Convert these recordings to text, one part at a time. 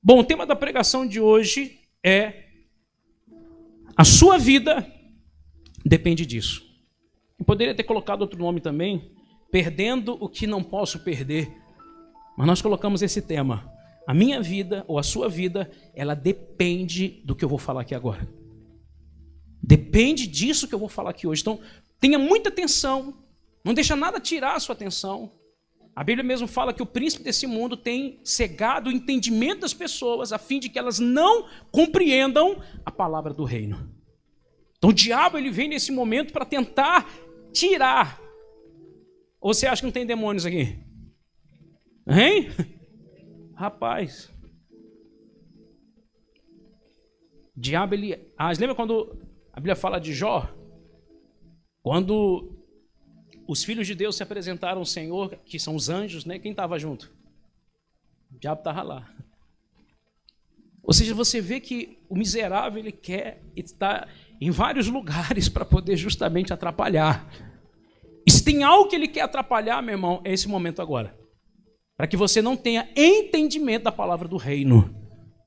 Bom, o tema da pregação de hoje é: a sua vida depende disso. Eu poderia ter colocado outro nome também, perdendo o que não posso perder. Mas nós colocamos esse tema. A minha vida ou a sua vida, ela depende do que eu vou falar aqui agora. Depende disso que eu vou falar aqui hoje. Então, tenha muita atenção. Não deixa nada tirar a sua atenção. A Bíblia mesmo fala que o príncipe desse mundo tem cegado o entendimento das pessoas a fim de que elas não compreendam a palavra do reino. Então o diabo ele vem nesse momento para tentar tirar. Ou você acha que não tem demônios aqui? Hein? Rapaz. O diabo ele... lembra quando a Bíblia fala de Jó? Quando os filhos de Deus se apresentaram ao Senhor, que são os anjos, né? Quem estava junto? O diabo estava lá. Ou seja, você vê que o miserável ele quer estar em vários lugares para poder justamente atrapalhar. E se tem algo que ele quer atrapalhar, meu irmão, é esse momento agora. Para que você não tenha entendimento da palavra do reino.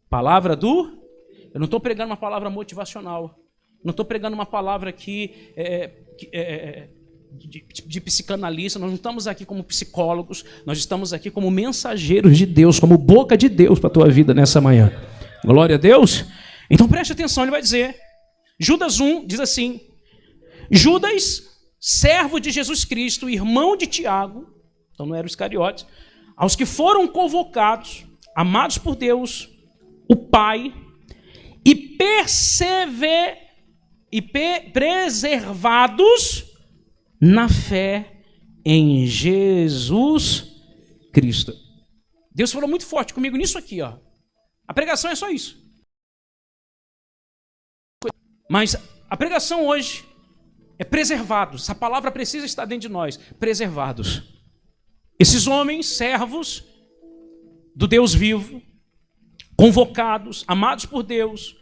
Palavra do... Eu não estou pregando uma palavra motivacional. Não estou pregando uma palavra aqui... De psicanalista, nós não estamos aqui como psicólogos, nós estamos aqui como mensageiros de Deus, como boca de Deus para a tua vida nessa manhã. Glória a Deus. Então preste atenção, ele vai dizer, Judas 1 diz assim: Judas, servo de Jesus Cristo, irmão de Tiago, então não era o Iscariotes, aos que foram convocados, amados por Deus, o Pai, e preservados na fé em Jesus Cristo. Deus falou muito forte comigo nisso aqui, ó. A pregação é só isso. Mas a pregação hoje é preservados. Essa palavra precisa estar dentro de nós. Preservados. Esses homens, servos do Deus vivo, convocados, amados por Deus,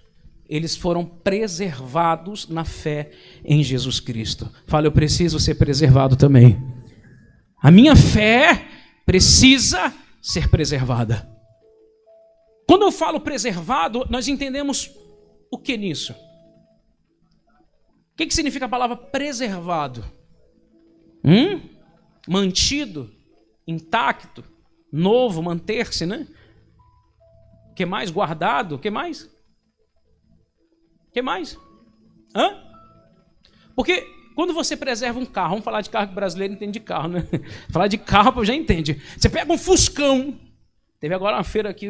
eles foram preservados na fé em Jesus Cristo. Fala, eu preciso ser preservado também. A minha fé precisa ser preservada. Quando eu falo preservado, nós entendemos o que nisso? O que significa a palavra preservado? Mantido, intacto, novo, manter-se, né? O que mais? Guardado, o que mais? O que mais? Porque quando você preserva um carro, vamos falar de carro, que o brasileiro entende de carro, né? Falar de carro já entende. Você pega um Fuscão, teve agora uma feira aqui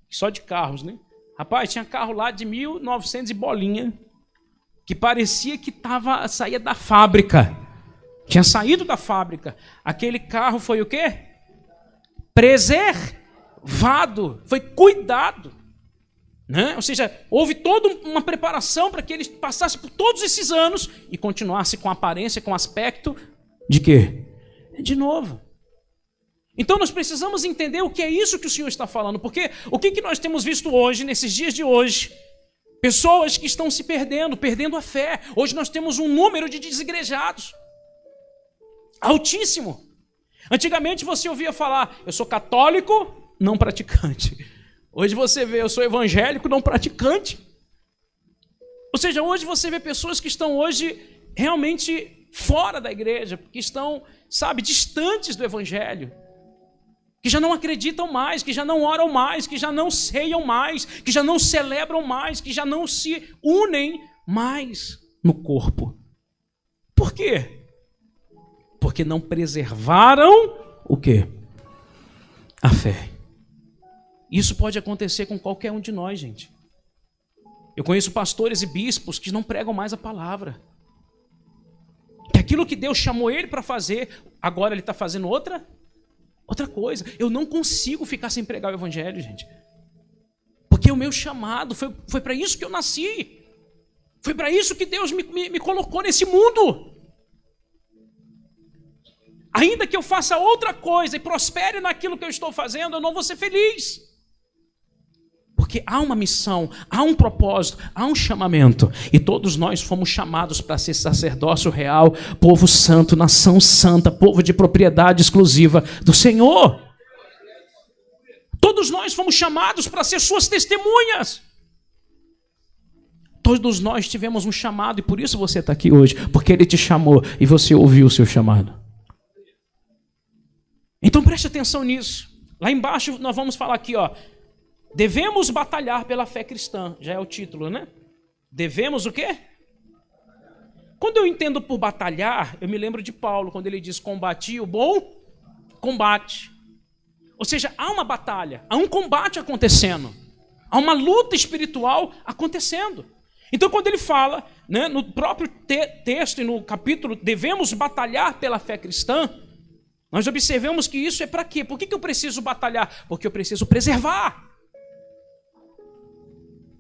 só de carros, né? Rapaz, tinha carro lá de 1900 e bolinha, que parecia que saía da fábrica. Tinha saído da fábrica. Aquele carro foi o quê? Preservado, foi cuidado. Né? Ou seja, houve toda uma preparação para que ele passasse por todos esses anos e continuasse com aparência, com aspecto de quê? De novo. Então nós precisamos entender o que é isso que o Senhor está falando, porque o que nós temos visto hoje, nesses dias de hoje? Pessoas que estão se perdendo a fé. Hoje nós temos um número de desigrejados altíssimo. Antigamente você ouvia falar, eu sou católico, não praticante. Hoje você vê, eu sou evangélico, não praticante. Ou seja, hoje você vê pessoas que estão hoje realmente fora da igreja, que estão, distantes do evangelho, que já não acreditam mais, que já não oram mais, que já não ceiam mais, que já não celebram mais, que já não se unem mais no corpo. Por quê? Porque não preservaram o quê? A fé. Isso pode acontecer com qualquer um de nós, gente. Eu conheço pastores e bispos que não pregam mais a palavra. Que aquilo que Deus chamou ele para fazer, agora ele está fazendo outra coisa. Eu não consigo ficar sem pregar o evangelho, gente. Porque o meu chamado foi para isso que eu nasci. Foi para isso que Deus me colocou nesse mundo. Ainda que eu faça outra coisa e prospere naquilo que eu estou fazendo, eu não vou ser feliz. Porque há uma missão, há um propósito, há um chamamento. E todos nós fomos chamados para ser sacerdócio real, povo santo, nação santa, povo de propriedade exclusiva do Senhor. Todos Todos nós fomos chamados para ser suas testemunhas. Todos nós tivemos um chamado e por isso você está aqui hoje, porque Ele te chamou e você ouviu o seu chamado. Então preste atenção nisso. Lá embaixo nós vamos falar aqui, ó. Devemos batalhar pela fé cristã. Já é o título, né? Devemos o quê? Quando eu entendo por batalhar, eu me lembro de Paulo, quando ele diz: combati o bom combate. Ou seja, há uma batalha, há um combate acontecendo, há uma luta espiritual acontecendo. Então quando ele fala, né, no próprio texto e no capítulo, devemos batalhar pela fé cristã, nós observamos que isso é para quê? Por que eu preciso batalhar? Porque eu preciso preservar.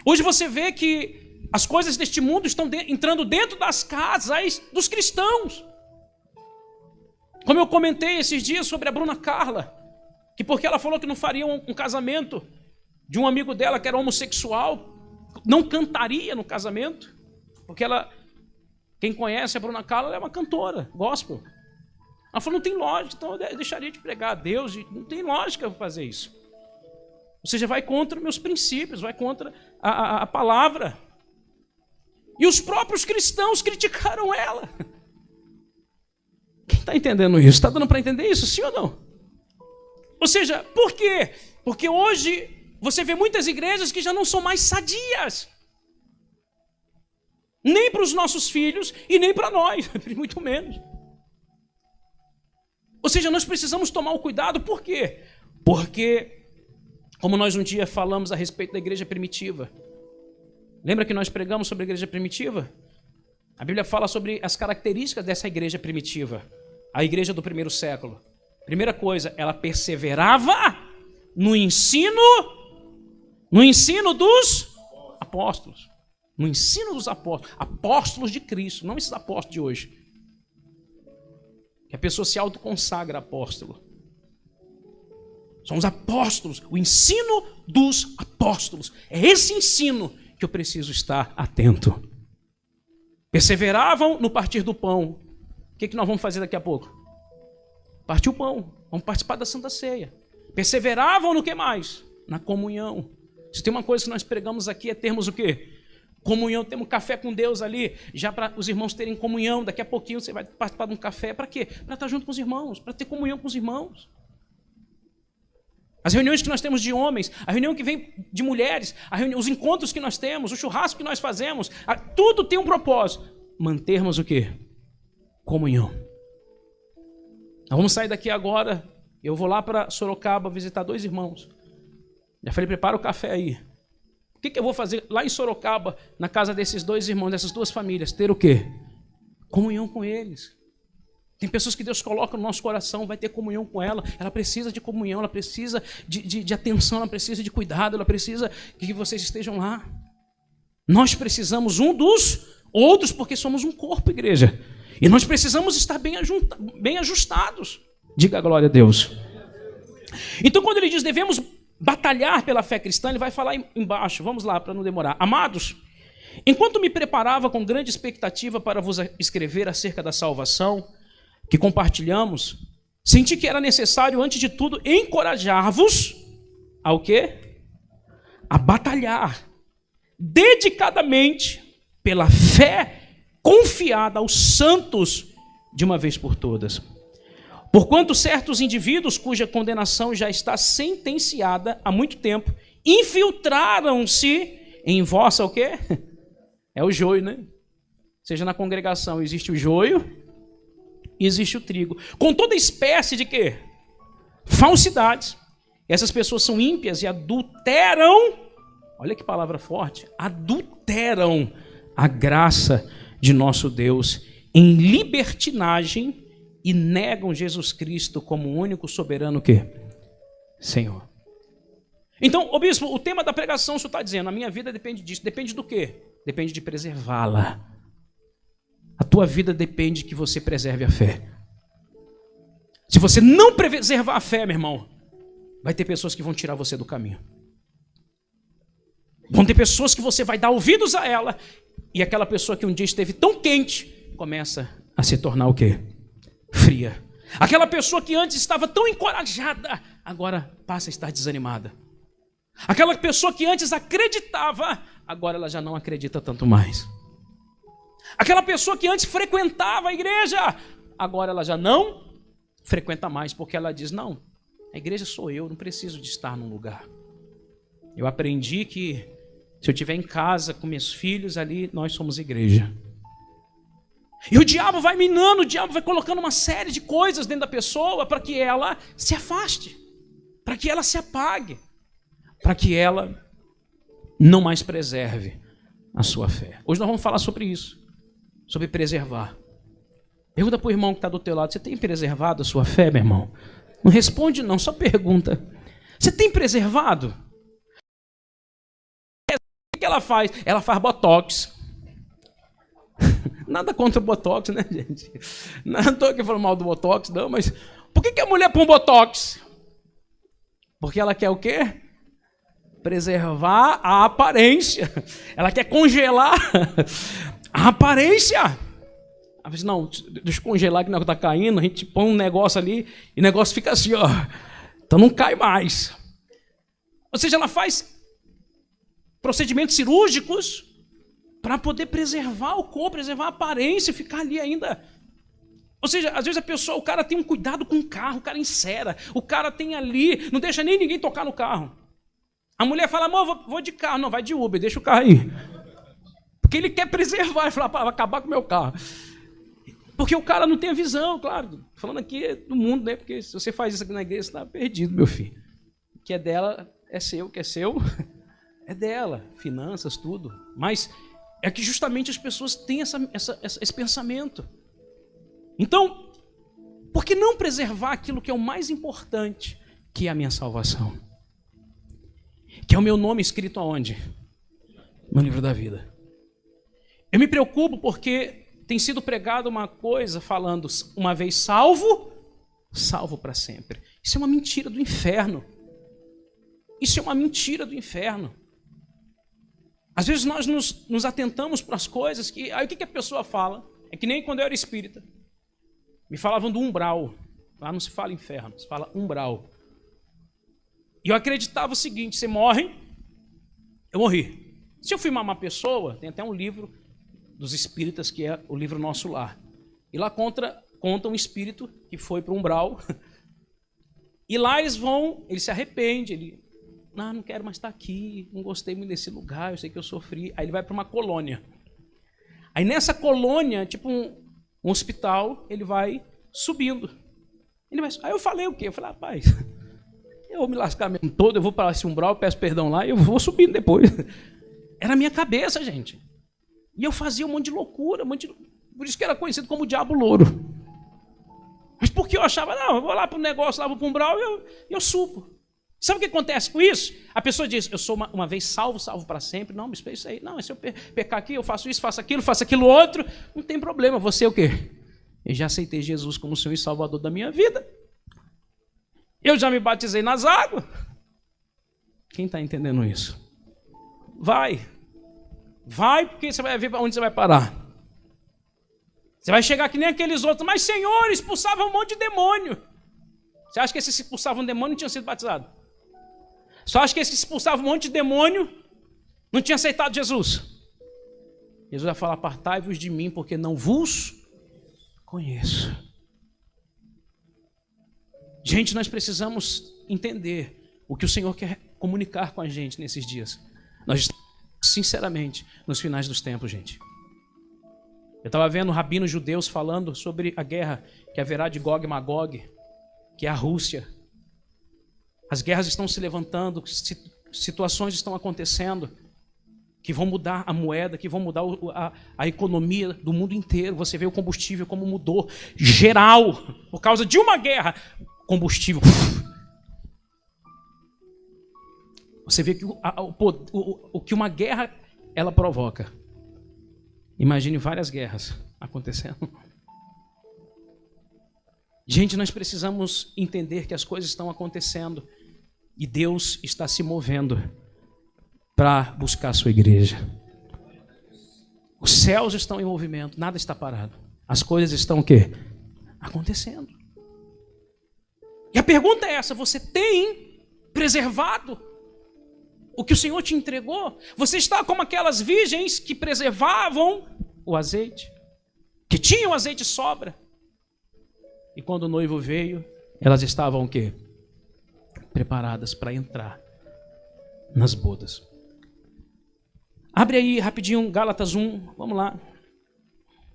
Hoje você vê que as coisas deste mundo estão entrando dentro das casas dos cristãos. Como eu comentei esses dias sobre a Bruna Carla, que porque ela falou que não faria um casamento de um amigo dela que era homossexual, não cantaria no casamento, porque ela, quem conhece a Bruna Carla, ela é uma cantora, gospel. Ela falou: não tem lógica, então eu deixaria de pregar a Deus, não tem lógica eu fazer isso. Ou seja, vai contra meus princípios, vai contra a palavra. E os próprios cristãos criticaram ela. Quem está entendendo isso? Está dando para entender isso, sim ou não? Ou seja, por quê? Porque hoje você vê muitas igrejas que já não são mais sadias. Nem para os nossos filhos e nem para nós, muito menos. Ou seja, nós precisamos tomar o cuidado, por quê? Porque, como nós um dia falamos a respeito da igreja primitiva, lembra que nós pregamos sobre a igreja primitiva? A Bíblia fala sobre as características dessa igreja primitiva, a igreja do primeiro século. Primeira coisa, ela perseverava no ensino dos apóstolos. No ensino dos apóstolos, apóstolos de Cristo, não esses apóstolos de hoje. Que a pessoa se autoconsagra apóstolo. São os apóstolos, o ensino dos apóstolos. É esse ensino que eu preciso estar atento. Perseveravam no partir do pão. O que nós vamos fazer daqui a pouco? Partir o pão. Vamos participar da Santa Ceia. Perseveravam no que mais? Na comunhão. Se tem uma coisa que nós pregamos aqui é termos o quê? Comunhão, temos café com Deus ali, já para os irmãos terem comunhão. Daqui a pouquinho você vai participar de um café. Para quê? Para estar junto com os irmãos, para ter comunhão com os irmãos. As reuniões que nós temos de homens, a reunião que vem de mulheres, os encontros que nós temos, o churrasco que nós fazemos, tudo tem um propósito. Mantermos o quê? Comunhão. Nós vamos sair daqui agora, eu vou lá para Sorocaba visitar 2 irmãos. Já falei, prepara o café aí. O que eu vou fazer lá em Sorocaba, na casa desses 2 irmãos, dessas 2 famílias? Ter o quê? Comunhão com eles. Tem pessoas que Deus coloca no nosso coração, vai ter comunhão com ela. Ela precisa de comunhão, ela precisa de atenção, ela precisa de cuidado, ela precisa que vocês estejam lá. Nós precisamos um dos outros, porque somos um corpo, igreja. E nós precisamos estar bem ajustados. Diga a glória a Deus. Então, quando ele diz devemos batalhar pela fé cristã, ele vai falar embaixo. Vamos lá, para não demorar. Amados, enquanto me preparava com grande expectativa para vos escrever acerca da salvação que compartilhamos, senti que era necessário, antes de tudo, encorajar-vos ao quê? A batalhar dedicadamente pela fé confiada aos santos de uma vez por todas. Porquanto certos indivíduos, cuja condenação já está sentenciada há muito tempo, infiltraram-se em vossa o quê? É o joio, né? Ou seja, na congregação existe o joio e existe o trigo. Com toda espécie de quê? Falsidades. Essas pessoas são ímpias e adulteram, olha que palavra forte, adulteram a graça de nosso Deus em libertinagem e negam Jesus Cristo como o único soberano quê? Senhor. Então, ô bispo, o tema da pregação, o senhor está dizendo, a minha vida depende disso. Depende do quê? Depende de preservá-la. A tua vida depende que você preserve a fé. Se você não preservar a fé, meu irmão, vai ter pessoas que vão tirar você do caminho. Vão ter pessoas que você vai dar ouvidos a ela, e aquela pessoa que um dia esteve tão quente, começa a se tornar o quê? Fria. Aquela pessoa que antes estava tão encorajada, agora passa a estar desanimada. Aquela pessoa que antes acreditava, agora ela já não acredita tanto mais. Aquela pessoa que antes frequentava a igreja, agora ela já não frequenta mais, porque ela diz, não, a igreja sou eu, não preciso de estar num lugar. Eu aprendi que se eu estiver em casa com meus filhos ali, nós somos igreja. E o diabo vai minando, o diabo vai colocando uma série de coisas dentro da pessoa para que ela se afaste, para que ela se apague, para que ela não mais preserve a sua fé. Hoje nós vamos falar sobre isso, sobre preservar. Pergunta para o irmão que está do teu lado, você tem preservado a sua fé, meu irmão? Não responde não, só pergunta. Você tem preservado? O que ela faz? Ela faz botox. Nada contra o botox, né, gente? Não estou aqui falando mal do botox, não, mas por que a mulher põe botox? Porque ela quer o quê? Preservar a aparência. Ela quer congelar a aparência. Ela diz, não, deixa eu congelar que o negócio está caindo, a gente põe um negócio ali e o negócio fica assim, ó. Então não cai mais. Ou seja, ela faz procedimentos cirúrgicos para poder preservar o corpo, preservar a aparência, ficar ali ainda. Ou seja, às vezes o cara tem um cuidado com o carro, o cara encera, o cara tem ali, não deixa nem ninguém tocar no carro. A mulher fala, amor, vou de carro. Não, vai de Uber, deixa o carro aí. Porque ele quer preservar, ele fala, vai acabar com o meu carro. Porque o cara não tem a visão, claro. Falando aqui do mundo, né? Porque se você faz isso aqui na igreja, você está perdido, meu filho. O que é dela é seu, o que é seu é dela. Finanças, tudo. Mas é que justamente as pessoas têm esse pensamento. Então, por que não preservar aquilo que é o mais importante, que é a minha salvação? Que é o meu nome escrito aonde? No livro da vida. Eu me preocupo porque tem sido pregado uma coisa falando, uma vez salvo, salvo para sempre. Isso é uma mentira do inferno. Isso é uma mentira do inferno. Às vezes nós nos atentamos para as coisas que... Aí o que a pessoa fala? É que nem quando eu era espírita. Me falavam do umbral. Lá não se fala inferno, se fala umbral. E eu acreditava o seguinte, você morre, eu morri. Se eu fui uma má pessoa, tem até um livro dos espíritas que é o livro Nosso Lar. E lá conta um espírito que foi para o umbral. E lá eles se arrependem, não quero mais estar aqui, não gostei muito desse lugar, eu sei que eu sofri. Aí ele vai para uma colônia. Aí nessa colônia, tipo um hospital, ele vai subindo. Aí eu falei o quê? Eu falei, rapaz, eu vou me lascar mesmo todo, eu vou para esse umbral, peço perdão lá e eu vou subindo depois. Era a minha cabeça, gente. E eu fazia um monte de loucura, por isso que era conhecido como o Diabo Louro. Mas porque eu achava, não, eu vou lá para o negócio, lá vou para o umbral e eu subo. Sabe o que acontece com isso? A pessoa diz, eu sou uma vez salvo para sempre. Não, mas isso aí. Não, se eu pecar aqui, eu faço isso, faço aquilo outro. Não tem problema, você é o quê? Eu já aceitei Jesus como Senhor e Salvador da minha vida. Eu já me batizei nas águas. Quem está entendendo isso? Vai, porque você vai ver para onde você vai parar. Você vai chegar que nem aqueles outros. Mas, Senhor, expulsava um monte de demônio. Você acha que esses que expulsavam demônio não tinham sido batizados? Só acha que esses que expulsavam um monte de demônio não tinham aceitado Jesus? Jesus vai falar, apartai-vos de mim, porque não vos conheço. Gente, nós precisamos entender o que o Senhor quer comunicar com a gente nesses dias. Nós estamos, sinceramente, nos finais dos tempos, gente. Eu estava vendo rabinos judeus falando sobre a guerra que haverá de Gog e Magog, que é a Rússia. As guerras estão se levantando, situações estão acontecendo que vão mudar a moeda, que vão mudar a economia do mundo inteiro. Você vê o combustível como mudou, geral, por causa de uma guerra. Combustível. Você vê que o que uma guerra ela provoca. Imagine várias guerras acontecendo. Gente, nós precisamos entender que as coisas estão acontecendo e Deus está se movendo para buscar a sua igreja. Os céus estão em movimento, nada está parado. As coisas estão o quê? Acontecendo. E a pergunta é essa, você tem preservado o que o Senhor te entregou. Você está como aquelas virgens que preservavam o azeite, que tinham azeite sobra. E quando o noivo veio, elas estavam o quê? Preparadas para entrar nas bodas. Abre aí rapidinho Gálatas 1, vamos lá.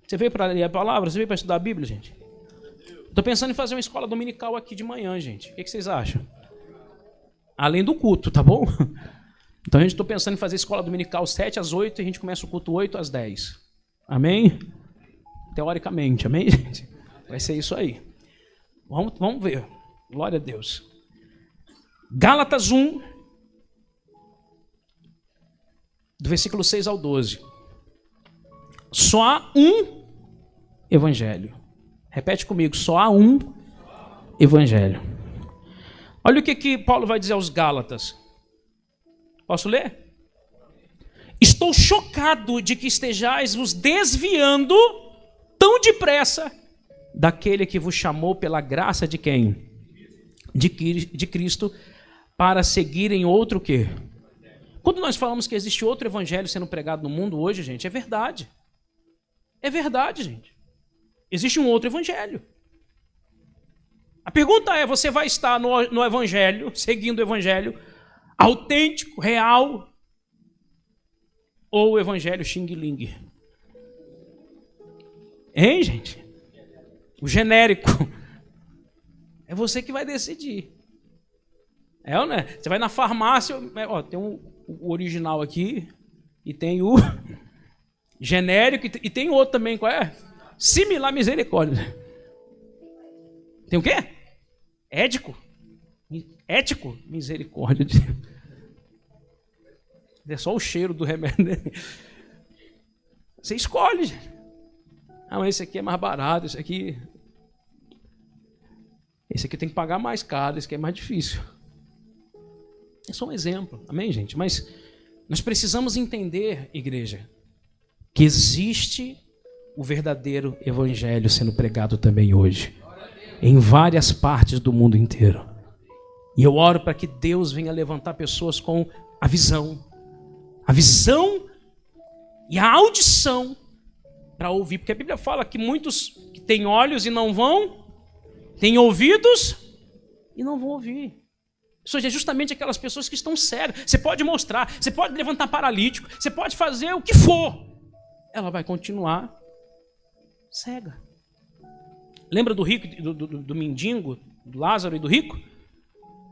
Você veio para ler a palavra? Você veio para estudar a Bíblia, gente? Estou pensando em fazer uma escola dominical aqui de manhã, gente. O que vocês acham? Além do culto, tá bom? Então a gente está pensando em fazer escola dominical 7 às 8 e a gente começa o culto 8 às 10. Amém? Teoricamente, amém, gente? Vai ser isso aí. Vamos ver. Glória a Deus. Gálatas 1, do versículo 6 ao 12. Só há um evangelho. Repete comigo, só há um evangelho. Olha o que Paulo vai dizer aos Gálatas. Posso ler? Estou chocado de que estejais vos desviando tão depressa daquele que vos chamou pela graça de quem? De Cristo, para seguirem outro quê? Quando nós falamos que existe outro evangelho sendo pregado no mundo hoje, gente, é verdade. É verdade, gente. Existe um outro evangelho. A pergunta é, você vai estar no evangelho, seguindo o evangelho autêntico, real, ou o evangelho xing-ling? Hein, gente? O genérico. É você que vai decidir. É ou não é? Você vai na farmácia, ó, tem o original aqui, e tem o genérico, e tem outro também, qual é? Similar misericórdia. Tem o quê? Ético? Ético? Misericórdia. É só o cheiro do remédio. Você escolhe, gente. Ah, mas esse aqui é mais barato, esse aqui tem que pagar mais caro, esse aqui é mais difícil. É só um exemplo, amém, gente? Mas nós precisamos entender, igreja, que existe o verdadeiro evangelho sendo pregado também hoje, em várias partes do mundo inteiro. E eu oro para que Deus venha levantar pessoas com a visão e a audição para ouvir, porque a Bíblia fala que muitos que têm olhos e não vão, têm ouvidos e não vão ouvir. Isso é justamente aquelas pessoas que estão cegas. Você pode mostrar, você pode levantar paralítico, você pode fazer o que for, ela vai continuar cega. Lembra do rico, do mendigo, do Lázaro e do rico?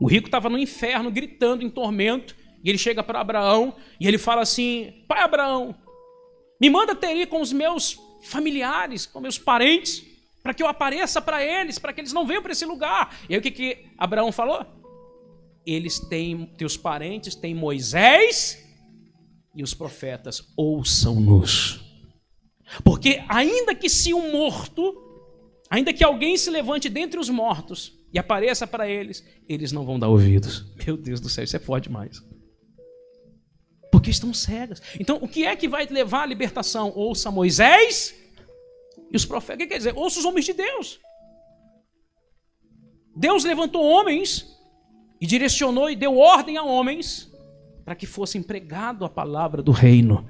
O rico estava no inferno, gritando em tormento, e ele chega para Abraão e ele fala assim: pai Abraão, me manda ter aí com os meus familiares, com meus parentes, para que eu apareça para eles, para que eles não venham para esse lugar. E aí o que Abraão falou? Eles têm, teus parentes têm Moisés e os profetas, ouçam-nos. Porque ainda que se um morto, ainda que alguém se levante dentre os mortos e apareça para eles, eles não vão dar ouvidos. Meu Deus do céu, isso é forte demais. Porque estão cegas. Então, o que é que vai levar à libertação? Ouça Moisés e os profetas. O que quer dizer? Ouça os homens de Deus. Deus levantou homens e direcionou e deu ordem a homens para que fossem pregado a palavra do reino.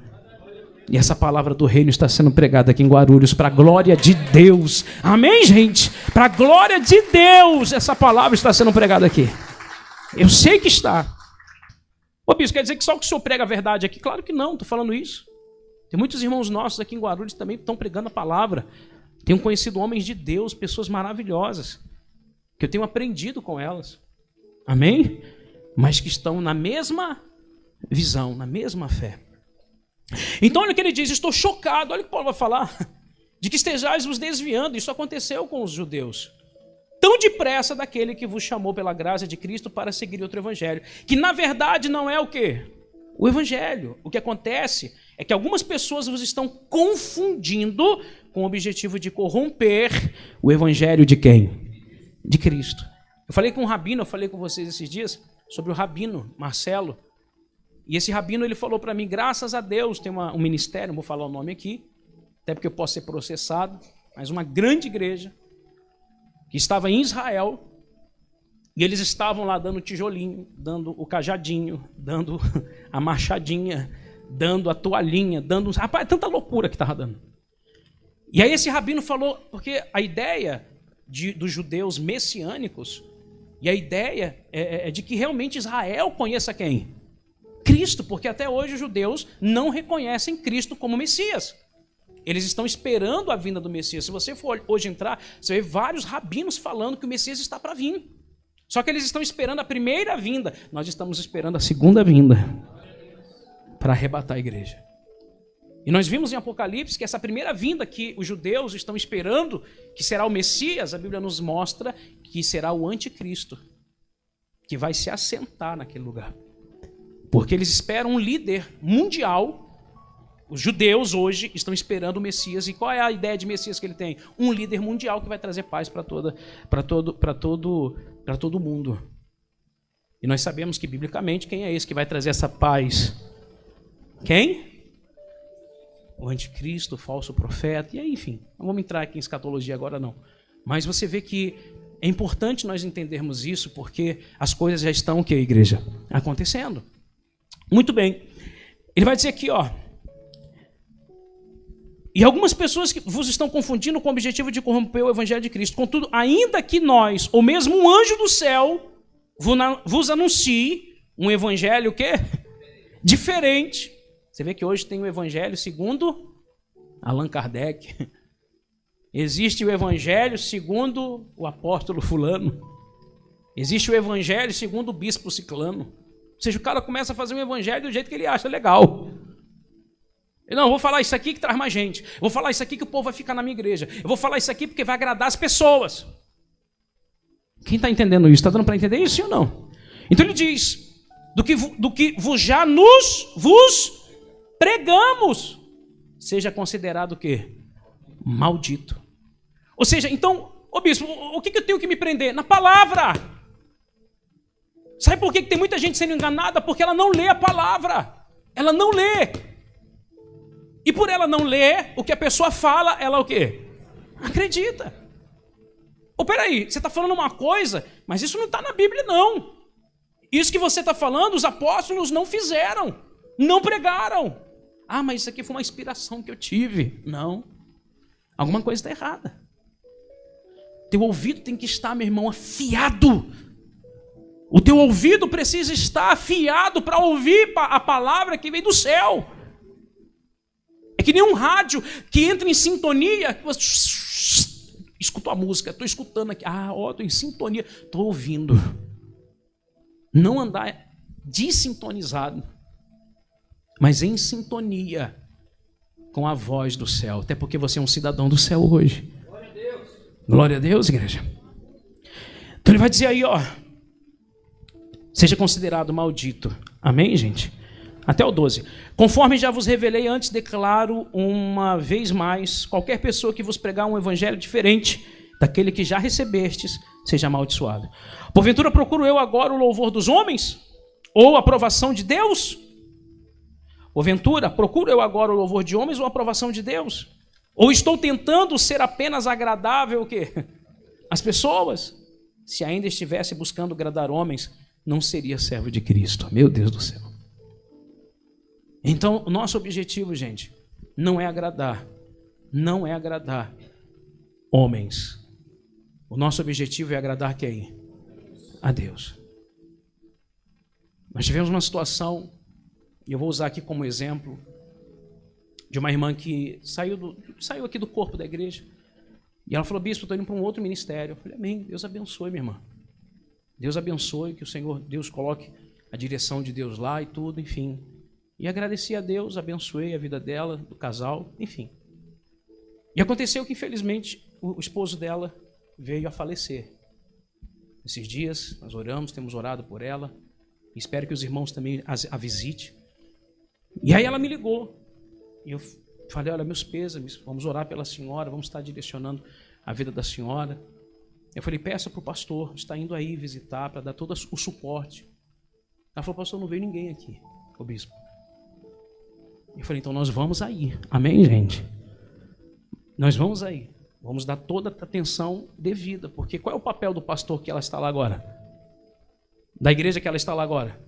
E essa palavra do reino está sendo pregada aqui em Guarulhos para a glória de Deus. Amém, gente? Para a glória de Deus, essa palavra está sendo pregada aqui. Eu sei que está. Ô bispo, quer dizer que só que o senhor prega a verdade aqui? Claro que não, estou falando isso. Tem muitos irmãos nossos aqui em Guarulhos também que estão pregando a palavra. Tenho conhecido homens de Deus, pessoas maravilhosas, que eu tenho aprendido com elas. Amém? Mas que estão na mesma visão, na mesma fé. Então olha o que ele diz: estou chocado, olha o que Paulo vai falar, de que estejais vos desviando. Isso aconteceu com os judeus. Tão depressa daquele que vos chamou pela graça de Cristo para seguir outro evangelho, que na verdade não é o quê? O evangelho. O que acontece é que algumas pessoas vos estão confundindo com o objetivo de corromper o evangelho de quem? De Cristo. Eu falei com um rabino, eu falei com vocês esses dias sobre o rabino Marcelo. E esse rabino, ele falou para mim: graças a Deus, tem um ministério, não vou falar o nome aqui, até porque eu posso ser processado, mas uma grande igreja que estava em Israel, E eles estavam lá dando tijolinho, dando o cajadinho, dando a machadinha, dando a toalhinha, dando... Rapaz, tanta loucura que estava dando. E aí esse rabino falou, porque a ideia dos judeus messiânicos, e a ideia é de que realmente Israel conheça quem? Cristo, porque até hoje os judeus não reconhecem Cristo como Messias. Eles estão esperando a vinda do Messias. Se você for hoje entrar, você vê vários rabinos falando que o Messias está para vir. Só que eles estão esperando a primeira vinda. Nós estamos esperando a segunda vinda para arrebatar a igreja. E nós vimos em Apocalipse que essa primeira vinda que os judeus estão esperando, que será o Messias, a Bíblia nos mostra que será o anticristo, que vai se assentar naquele lugar. Porque eles esperam um líder mundial. Os judeus hoje estão esperando o Messias. E qual é a ideia de Messias que ele tem? Um líder mundial que vai trazer paz para todo o mundo. E nós sabemos que, biblicamente, quem é esse que vai trazer essa paz? Quem? O anticristo, o falso profeta. E aí, enfim, não vamos entrar aqui em escatologia agora, não. Mas você vê que é importante nós entendermos isso, porque as coisas já estão, o que, igreja? Acontecendo. Muito bem. Ele vai dizer aqui, ó. E algumas pessoas que vos estão confundindo com o objetivo de corromper o evangelho de Cristo. Contudo, ainda que nós, ou mesmo um anjo do céu, vos anuncie um evangelho o quê? Diferente. Você vê que hoje tem o evangelho segundo Allan Kardec. Existe o evangelho segundo o apóstolo fulano. Existe o evangelho segundo o bispo ciclano. Ou seja, o cara começa a fazer um evangelho do jeito que ele acha legal. Não, eu vou falar isso aqui que traz mais gente. Eu vou falar isso aqui que o povo vai ficar na minha igreja. Eu vou falar isso aqui porque vai agradar as pessoas. Quem está entendendo isso? Está dando para entender isso, sim ou não? Então ele diz, do que vos já vos pregamos, seja considerado o quê? Maldito. Ou seja, então, ô bispo, o que eu tenho que me prender? Na palavra. Sabe por que tem muita gente sendo enganada? Porque ela não lê a palavra. Ela não lê. E por ela não ler o que a pessoa fala, ela o quê? Acredita. Ou peraí, você está falando uma coisa, mas isso não está na Bíblia, não. Isso que você está falando, os apóstolos não fizeram, não pregaram. Ah, mas isso aqui foi uma inspiração que eu tive. Não. Alguma coisa está errada. Teu ouvido tem que estar, meu irmão, afiado. O teu ouvido precisa estar afiado para ouvir a palavra que vem do céu. É que nem um rádio que entra em sintonia. Escuto a música, estou escutando aqui. Estou em sintonia, estou ouvindo. Não andar desintonizado, mas em sintonia com a voz do céu. Até porque você é um cidadão do céu hoje. Glória a Deus. Glória a Deus, igreja. Então ele vai dizer aí, ó. Seja considerado maldito. Amém, gente? Até o 12. Conforme já vos revelei antes, declaro uma vez mais, qualquer pessoa que vos pregar um evangelho diferente daquele que já recebestes, seja amaldiçoado. Porventura procuro eu agora o louvor dos homens? Ou a aprovação de Deus? Porventura procuro eu agora o louvor de homens ou a aprovação de Deus? Ou estou tentando ser apenas agradável o quê? Às pessoas? Se ainda estivesse buscando agradar homens, não seria servo de Cristo. Meu Deus do céu. Então, o nosso objetivo, gente, não é agradar homens. O nosso objetivo é agradar quem? A Deus. Nós tivemos uma situação, e eu vou usar aqui como exemplo, de uma irmã que saiu aqui do corpo da igreja, e ela falou, bispo, estou indo para um outro ministério. Eu falei, amém, Deus abençoe, minha irmã. Deus abençoe, que o Senhor, Deus coloque a direção de Deus lá e tudo, enfim. E agradeci a Deus, abençoei a vida dela, do casal, enfim. E aconteceu que, infelizmente, o esposo dela veio a falecer. Esses dias, nós oramos, temos orado por ela. Espero que os irmãos também a visitem. E aí ela me ligou. E eu falei, olha, meus pêsames, vamos orar pela senhora, vamos estar direcionando a vida da senhora. Eu falei, peça para o pastor, está indo aí visitar, para dar todo o suporte. Ela falou, pastor, não veio ninguém aqui, o bispo. Eu falei, então nós vamos aí. Amém, gente? Nós vamos aí. Vamos dar toda a atenção devida. Porque qual é o papel do pastor que ela está lá agora? Da igreja que ela está lá agora?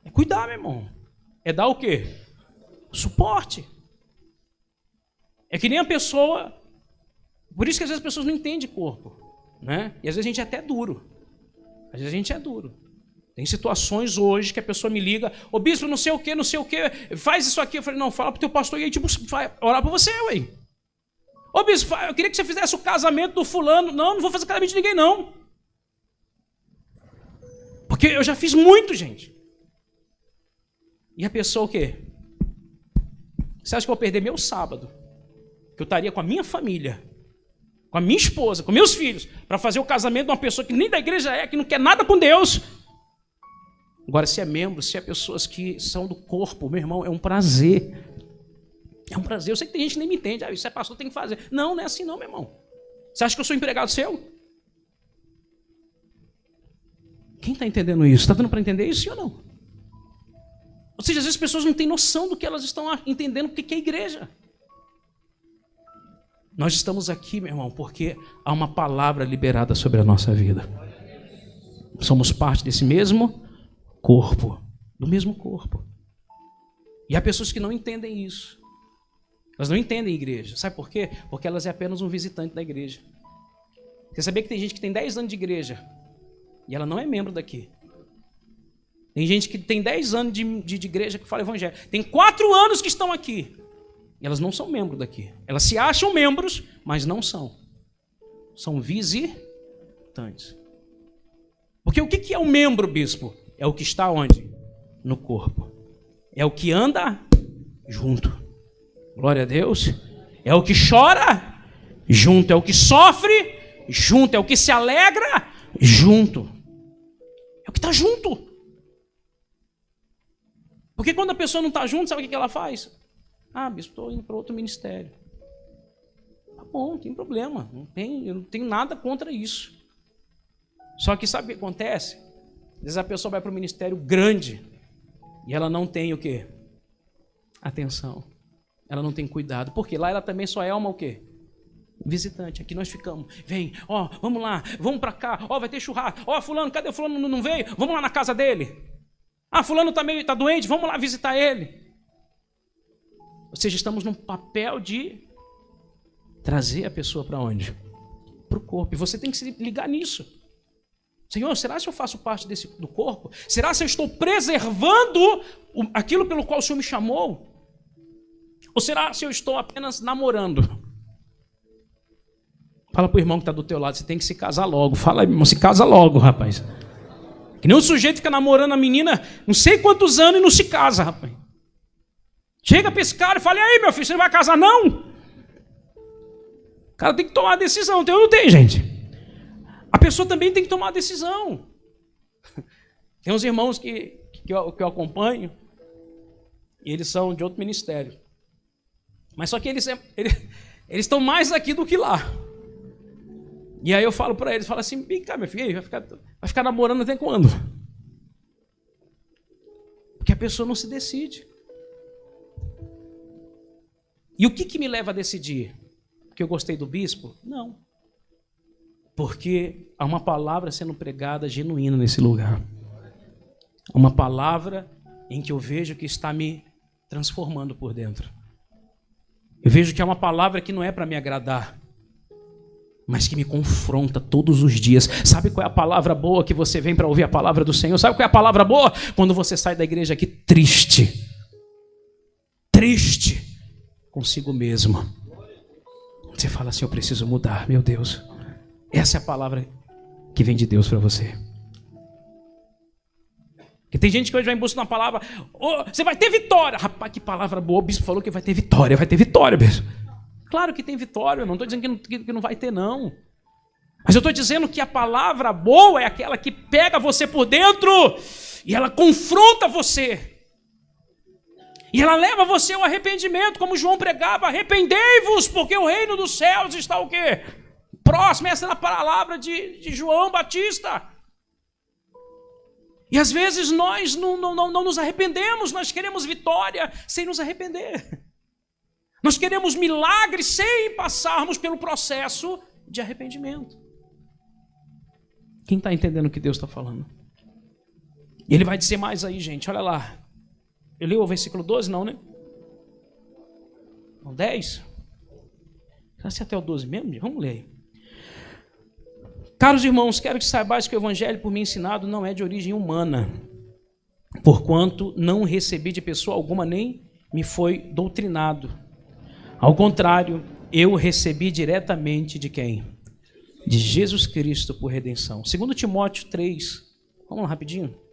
É cuidar, meu irmão. É dar o quê? Suporte. É que nem a pessoa... Por isso que às vezes as pessoas não entendem corpo, né? E às vezes a gente é até duro. Às vezes a gente é duro. Tem situações hoje que a pessoa me liga, ô bispo, não sei o quê, faz isso aqui. Eu falei, não, fala pro teu pastor e aí, tipo, vai orar pra você, ué. Ô bispo, eu queria que você fizesse o casamento do fulano. Não vou fazer casamento de ninguém, não. Porque eu já fiz muito, gente. E a pessoa o quê? Você acha que eu vou perder meu sábado? Que eu estaria com a minha família, com a minha esposa, com meus filhos, para fazer o casamento de uma pessoa que nem da igreja é, que não quer nada com Deus. Agora, se é membro, se é pessoas que são do corpo, meu irmão, é um prazer. É um prazer. Eu sei que tem gente que nem me entende. Isso é pastor, tem que fazer. Não, não é assim não, meu irmão. Você acha que eu sou empregado seu? Quem está entendendo isso? Está dando para entender isso, sim ou não? Ou seja, às vezes as pessoas não têm noção do que elas estão entendendo, porque que é igreja. Nós estamos aqui, meu irmão, porque há uma palavra liberada sobre a nossa vida. Somos parte desse mesmo corpo, do mesmo corpo. E há pessoas que não entendem isso. Elas não entendem a igreja. Sabe por quê? Porque elas é apenas um visitante da igreja. Você sabia que tem gente que tem 10 anos de igreja e ela não é membro daqui? Tem gente que tem 10 anos de igreja que fala evangelho. Tem 4 anos que estão aqui. E elas não são membros daqui. Elas se acham membros, mas não são. São visitantes. Porque o que é o membro, bispo? É o que está onde? No corpo. É o que anda junto. Glória a Deus. É o que chora junto. É o que sofre junto. É o que se alegra junto. É o que está junto. Porque quando a pessoa não está junto, sabe o que ela faz? Ah, bispo, estou indo para outro ministério. Tá bom, não tem problema. Eu não tenho nada contra isso. Só que sabe o que acontece? Às vezes a pessoa vai para um ministério grande e ela não tem o quê? Atenção. Ela não tem cuidado. Porque lá ela também só é uma o quê? Visitante. Aqui nós ficamos. Vem, ó, vamos lá, vamos para cá. Ó, vai ter churrasco. Ó, fulano, cadê o fulano? Não veio? Vamos lá na casa dele. Ah, fulano tá doente, vamos lá visitar ele. Ou seja, estamos num papel de trazer a pessoa para onde? Para o corpo. E você tem que se ligar nisso. Senhor, será que eu faço parte do corpo? Será que eu estou preservando aquilo pelo qual o Senhor me chamou? Ou será que eu estou apenas namorando? Fala para o irmão que está do teu lado, você tem que se casar logo. Fala aí, irmão, se casa logo, rapaz. Que nem um sujeito fica namorando a menina não sei quantos anos e não se casa, rapaz. Chega para esse cara e fala, e aí, meu filho, você não vai casar, não? O cara tem que tomar a decisão, tem ou não tem, gente? A pessoa também tem que tomar a decisão. Tem uns irmãos que eu acompanho, e eles são de outro ministério. Mas só que eles estão mais aqui do que lá. E aí eu falo para eles, falo assim, vem cá, meu filho, vai ficar namorando até quando? Porque a pessoa não se decide. E o que me leva a decidir? Porque eu gostei do bispo? Não. Porque há uma palavra sendo pregada genuína nesse lugar. Uma palavra em que eu vejo que está me transformando por dentro. Eu vejo que é uma palavra que não é para me agradar, mas que me confronta todos os dias. Sabe qual é a palavra boa que você vem para ouvir a palavra do Senhor? Sabe qual é a palavra boa? Quando você sai da igreja aqui triste. Triste consigo mesmo. Você fala assim, eu preciso mudar, meu Deus. Essa é a palavra que vem de Deus para você. Porque tem gente que hoje vai em busca de uma palavra, oh, você vai ter vitória. Rapaz, que palavra boa, o bispo falou que vai ter vitória, bispo. Claro que tem vitória, eu não estou dizendo que não vai ter, não. Mas eu estou dizendo que a palavra boa é aquela que pega você por dentro e ela confronta você. E ela leva você ao arrependimento, como João pregava, arrependei-vos, porque o reino dos céus está o quê? Próximo, essa é a palavra de João Batista. E às vezes nós não nos arrependemos, nós queremos vitória sem nos arrepender. Nós queremos milagres sem passarmos pelo processo de arrependimento. Quem está entendendo o que Deus está falando? E ele vai dizer mais aí, gente, olha lá. Eu li o versículo 12, não, né? Não, 10? Será que é até o 12 mesmo? Vamos ler. Caros irmãos, quero que saibais que o evangelho por mim ensinado não é de origem humana, porquanto não recebi de pessoa alguma, nem me foi doutrinado. Ao contrário, eu recebi diretamente de quem? De Jesus Cristo por redenção. 2 Timóteo 3. Vamos lá rapidinho.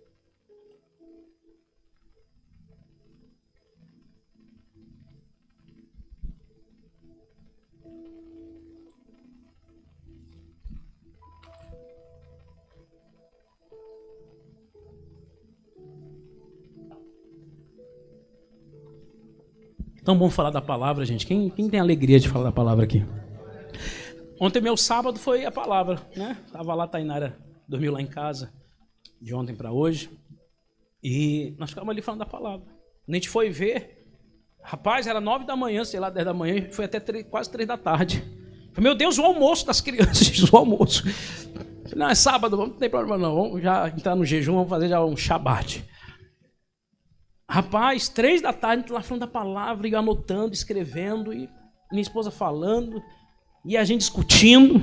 Tão bom falar da palavra, gente. Quem tem alegria de falar da palavra aqui? Ontem, meu sábado, foi a palavra, né? Estava lá, Tainara dormiu lá em casa, de ontem para hoje. E nós ficamos ali falando da palavra. A gente foi ver, rapaz, era 9 da manhã, sei lá, 10 da manhã, e foi até quase 3 da tarde. Falei, meu Deus, o almoço das crianças, o almoço. Falei, não, é sábado, não tem problema não, vamos já entrar no jejum, vamos fazer já um shabat. Rapaz, 3 da tarde, a gente lá falando da palavra, e eu anotando, escrevendo, e minha esposa falando, e a gente discutindo.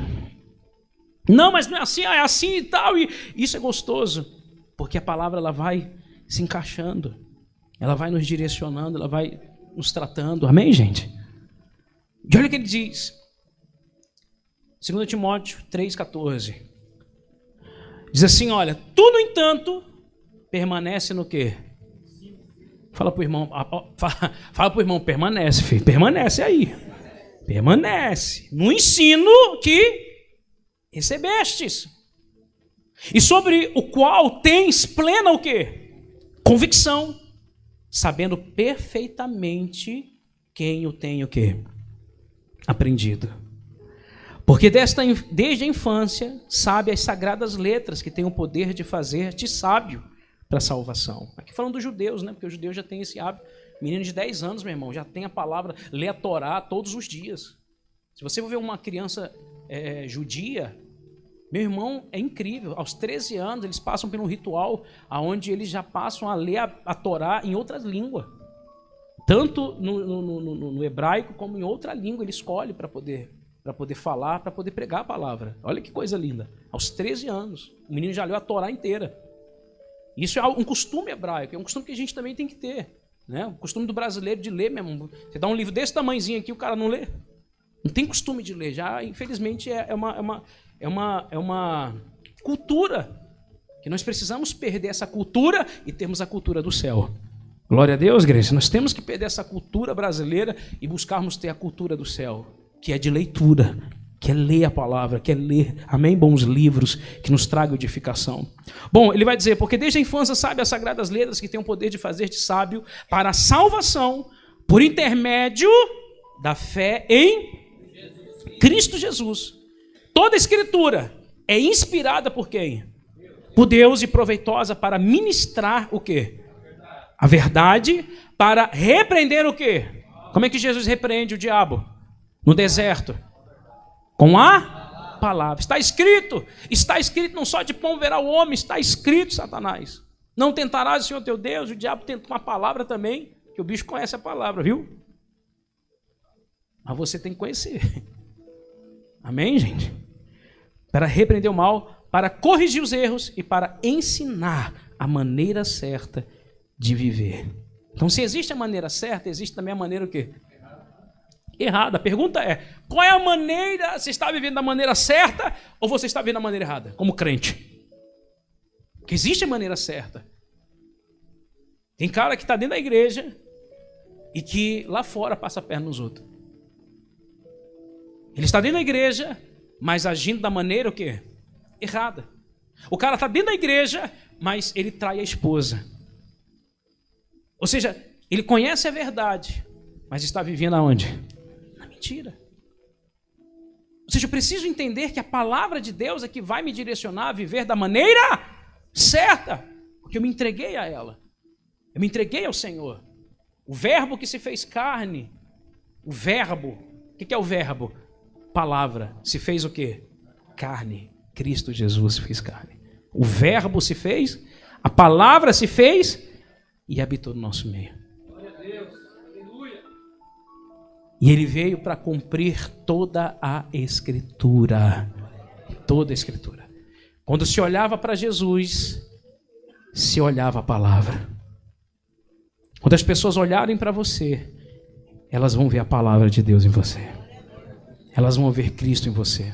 Não, mas não é assim e tal, e isso é gostoso, porque a palavra ela vai se encaixando, ela vai nos direcionando, ela vai nos tratando, amém, gente? E olha o que ele diz, 2 Timóteo 3,14, diz assim, olha, tu, no entanto, permanece no quê? Fala pro irmão, permanece, filho, permanece aí. Permanece no ensino que recebestes. E sobre o qual tens plena o quê? Convicção, sabendo perfeitamente quem o tem o quê? Aprendido. Porque desde a infância sabe as sagradas letras que têm o poder de fazer-te sábio para a salvação. Aqui falando dos judeus, né? Porque os judeus já têm esse hábito. Menino de 10 anos, meu irmão, já tem a palavra, lê a Torá todos os dias. Se você for ver uma criança judia, meu irmão, é incrível. Aos 13 anos, eles passam por um ritual onde eles já passam a ler a Torá em outra língua. Tanto no hebraico como em outra língua ele escolhe para poder falar, para poder pregar a palavra. Olha que coisa linda. Aos 13 anos, o menino já leu a Torá inteira. Isso é um costume hebraico, é um costume que a gente também tem que ter, né? O costume do brasileiro de ler mesmo. Você dá um livro desse tamanhozinho aqui, o cara não lê. Não tem costume de ler. Já, infelizmente, é uma cultura que nós precisamos perder essa cultura e termos a cultura do céu. Glória a Deus, igreja. Nós temos que perder essa cultura brasileira e buscarmos ter a cultura do céu, que é de leitura, que é ler a palavra, que é ler, amém, bons livros que nos tragam edificação. Bom, ele vai dizer, porque desde a infância sabe as sagradas letras que têm o poder de fazer-te sábio para a salvação por intermédio da fé em Cristo Jesus. Toda a escritura é inspirada por quem? Por Deus e proveitosa para ministrar o quê? A verdade, para repreender o quê? Como é que Jesus repreende o diabo? No deserto. Com a palavra. Está escrito não só de pão verá o homem, está escrito, Satanás. Não tentarás o Senhor teu Deus, o diabo tenta com a palavra também, que o bicho conhece a palavra, viu? Mas você tem que conhecer. Amém, gente? Para repreender o mal, para corrigir os erros e para ensinar a maneira certa de viver. Então, se existe a maneira certa, existe também a maneira o quê? Errada. A pergunta é, qual é a maneira, você está vivendo da maneira certa ou você está vivendo da maneira errada, como crente? Porque existe a maneira certa. Tem cara que está dentro da igreja e que lá fora passa a perna nos outros. Ele está dentro da igreja, mas agindo da maneira o quê? Errada. O cara está dentro da igreja, mas ele trai a esposa. Ou seja, ele conhece a verdade, mas está vivendo aonde? Mentira. Ou seja, eu preciso entender que a palavra de Deus é que vai me direcionar a viver da maneira certa, porque eu me entreguei a ela. Eu me entreguei ao Senhor. O verbo que se fez carne, o verbo, o que é o verbo? Palavra, se fez o quê? Carne. Cristo Jesus se fez carne. O verbo se fez, A palavra se fez e habitou no nosso meio. E ele veio para cumprir toda a Escritura. Toda a Escritura. Quando se olhava para Jesus, se olhava a palavra. Quando as pessoas olharem para você, elas vão ver a palavra de Deus em você. Elas vão ver Cristo em você.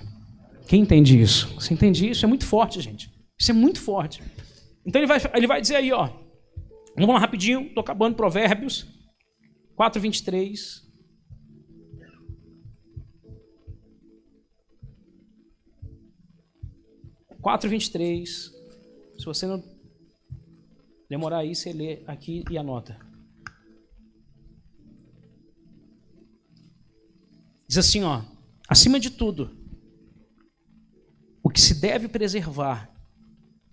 Quem entende isso? Você entende isso? É muito forte, gente. Isso é muito forte. Então ele vai dizer aí, ó. Vamos lá rapidinho, estou acabando, Provérbios 4:23. Se você não demorar aí, você lê aqui e anota. Diz assim, ó. Acima de tudo, o que se deve preservar.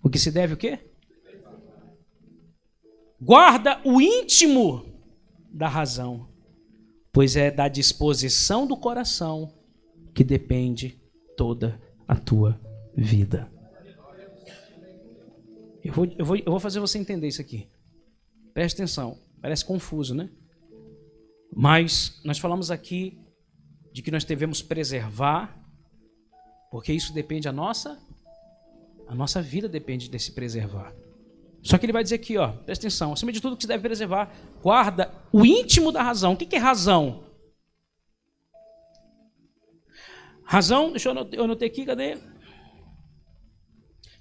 O que se deve o quê? Guarda o íntimo da razão, pois é da disposição do coração que depende toda a tua vida. Eu vou fazer você entender isso aqui. Preste atenção. Parece confuso, né? Mas nós falamos aqui de que nós devemos preservar, porque isso depende a nossa vida depende desse preservar. Só que ele vai dizer aqui, ó, presta atenção, acima de tudo que se deve preservar, guarda o íntimo da razão. O que é razão? Razão, eu anotei aqui, cadê?